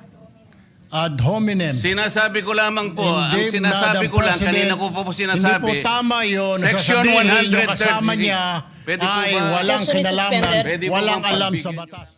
Ad hominem. Sinasabi ko lamang po, ang Hindi, sinasabi Madam ko lang, President, kanina ko po sinasabi. Hindi po tama yun. Section Sasabihin yung kasama 136. niya Pwede po ay ba? walang Session is kinalaman, suspended. Pwede po walang bang alam sa pagbigyan? batas.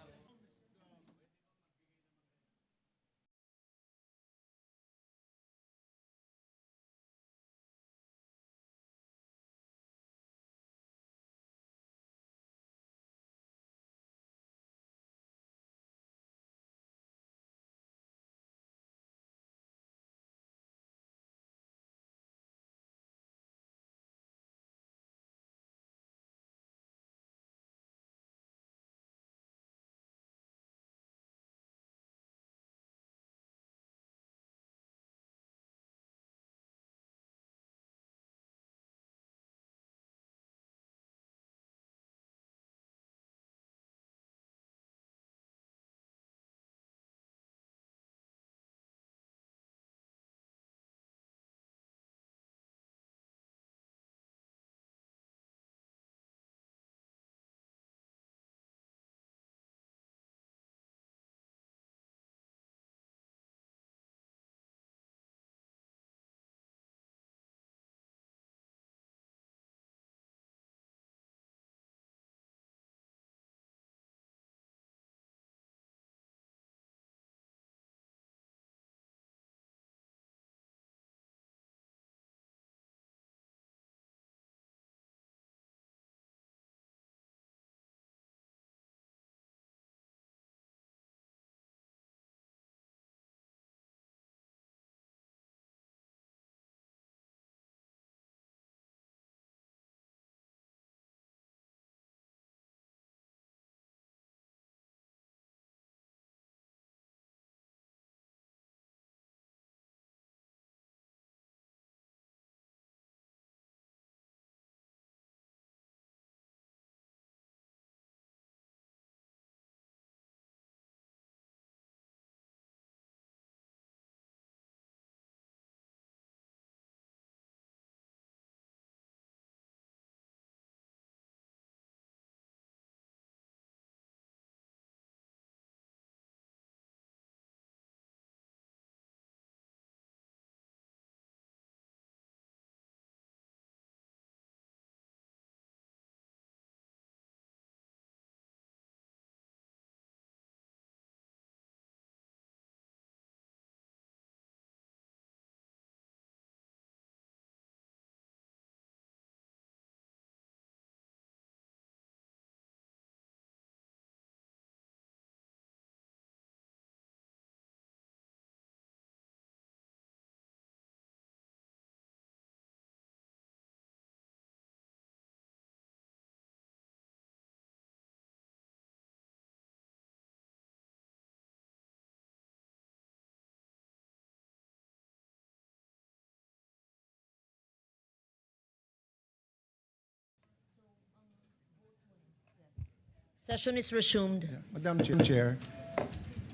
Session is resumed. Madam Chair.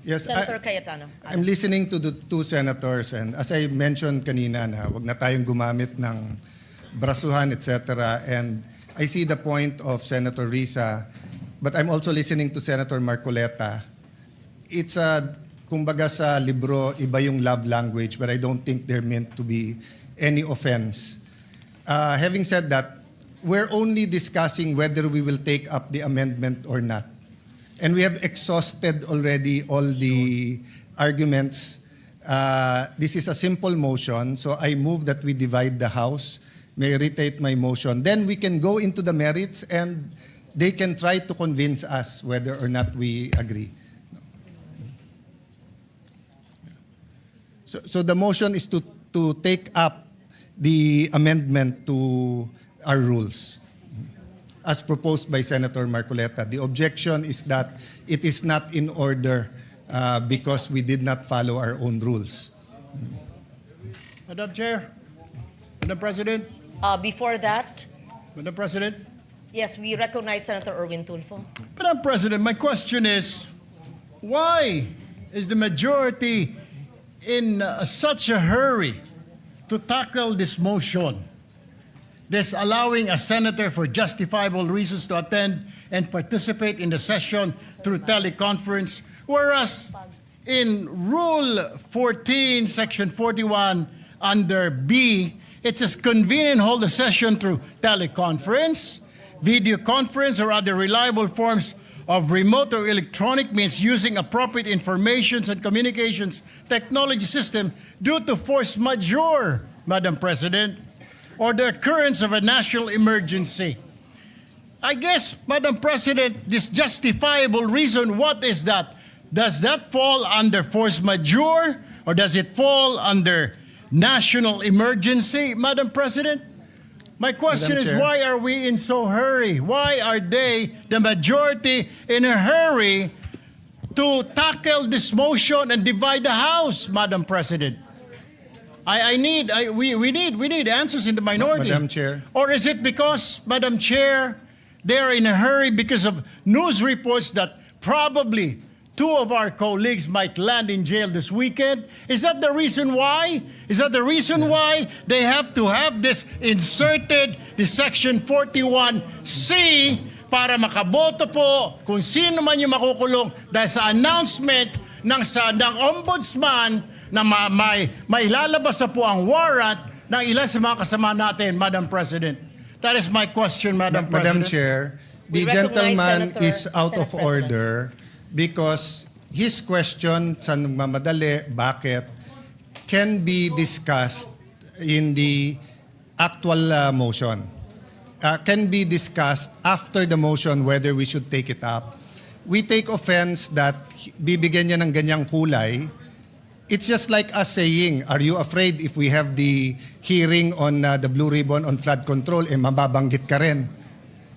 Yes, Senator Cayetano. I'm listening to the two senators, and as I mentioned kanina na wag na tayong gumamit ng brasuhan, etc. And I see the point of Senator Risa, but I'm also listening to Senator Marcoleta. It's kumbaga sa libro, iba yung love language, but I don't think they're meant to be any offense. Having said that, we're only discussing whether we will take up the amendment or not. And we have exhausted already all the arguments. This is a simple motion, so I move that we divide the House. May I reiterate my motion. Then we can go into the merits and they can try to convince us whether or not we agree. So the motion is to take up the amendment to our rules, as proposed by Senator Marcoleta. The objection is that it is not in order because we did not follow our own rules. Madam Chair, Madam President, Before that, Madam President. yes, we recognize Senator Erwin Tulfo. Madam President, my question is, why is the majority in such a hurry to tackle this motion? This allowing a senator for justifiable reasons to attend and participate in the session through teleconference, whereas in Rule 14, Section 41, under B, it says convene and hold the session through teleconference, video conference, or other reliable forms of remote or electronic means using appropriate informations and communications technology system due to force majeure, Madam President, or the occurrence of a national emergency. I guess, Madam President, this justifiable reason, what is that? Does that fall under force majeure or does it fall under national emergency, Madam President? My question Madam is, Chair. why are we in so hurry? Why are they, the majority, in a hurry to tackle this motion and divide the House, Madam President? We need answers in the minority. Madam Chair. Or is it because, Madam Chair, they're in a hurry because of news reports that probably two of our colleagues might land in jail this weekend? Is that the reason why? Is that the reason why they have to have this inserted, the Section 41C, para makaboto po kung sino man yung makukulong dahil sa announcement ng ombudsman na may lalabas na po ang warrant ng ilan sa mga kasama natin, Madam President. That is my question, Madam Madam President. Chair, We the recognize gentleman Senator- is out Senate of order because his question sa nagmamadali, bakit, can be discussed in the actual motion. Can be discussed after the motion whether we should take it up. We take offense that bibigyan niya ng ganyang kulay. It's just like us saying, are you afraid if we have the hearing on the Blue Ribbon on flood control, mababanggit ka rin?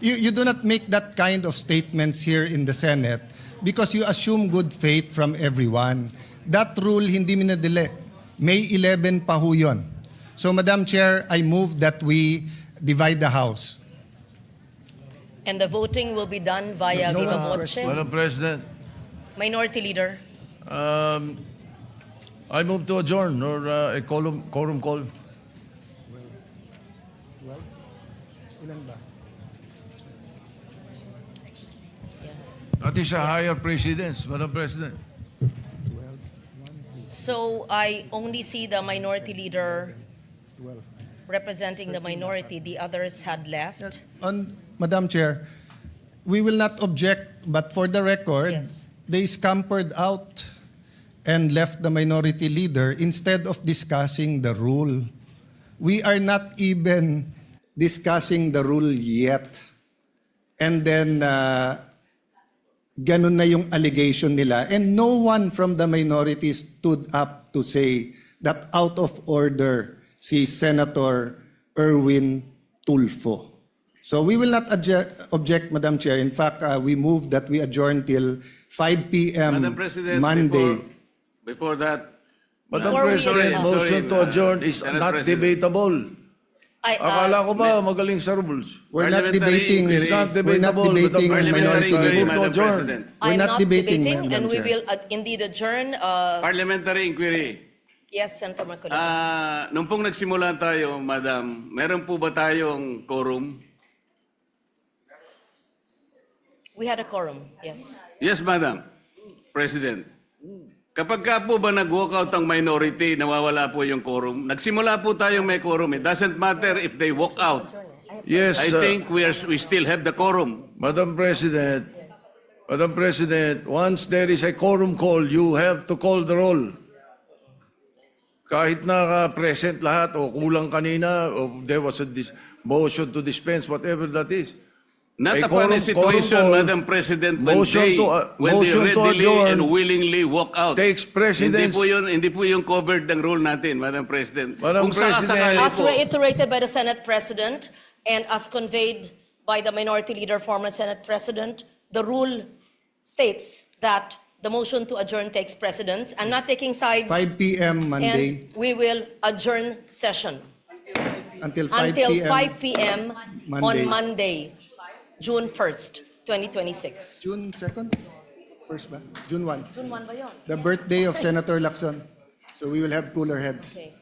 You do not make that kind of statements here in the Senate because you assume good faith from everyone. That rule hindi minadali. May 11 pa ho yun. So, Madam Chair, I move that we divide the House. And the voting will be done via No viva one voce. Madam President, Minority Leader. I move to adjourn or a quorum call. That is a higher precedence, Madam President. So I only see the Minority Leader representing the minority. The others had left. Madam Chair, we will not object, but for the record, Yes. they scampered out and left the minority leader instead of discussing the rule. We are not even discussing the rule yet. And then, ganun na yung allegation nila. And no one from the minority stood up to say that out of order si Senator Erwin Tulfo. So we will not object, Madam Chair. In fact, we move that we adjourn till 5 p.m. Madam President, Monday. before that, Madam Before we President, adjourn. motion to adjourn is Senate not President. debatable. Akala ko ba magaling sa rules? We're not debating. It's not We're not debatable. debating Parliamentary minority inquiry, report. Madam Adjourn. President. We're I'm not debating, Madam and we Chair. will indeed adjourn. Parliamentary inquiry. Yes, Senator Marcoleta. Nung pong nagsimula tayo, Madam, meron po ba tayong quorum? We had a quorum, yes. Yes, Madam President. Kapag ka po ba nag-walkout ang minority, nawawala po yung quorum. Nagsimula po tayong may quorum. It doesn't matter if they walk out. Yes, I think we still have the quorum. Madam President, once there is a quorum call, you have to call the roll. Kahit present lahat o kulang kanina, o there was a motion to dispense, whatever that is. Not A upon a quorum situation, call, Madam President, when motion they to readily adjourn and willingly walk out. takes precedence. Hindi po yung covered ng rule natin, Madam President. Madam Kung President, sakasakali As po, reiterated by the Senate President and as conveyed by the Minority Leader, former Senate President, the rule states that the motion to adjourn takes precedence. I'm not taking sides. 5 p.m. Monday And we will adjourn session until 5 until p.m. 5 p.m. Monday. on Monday, June 1st, 2026. June 2nd? First ba? June 1. June 1 ba yun? The birthday of Senator Lacson. So we will have cooler heads. Okay.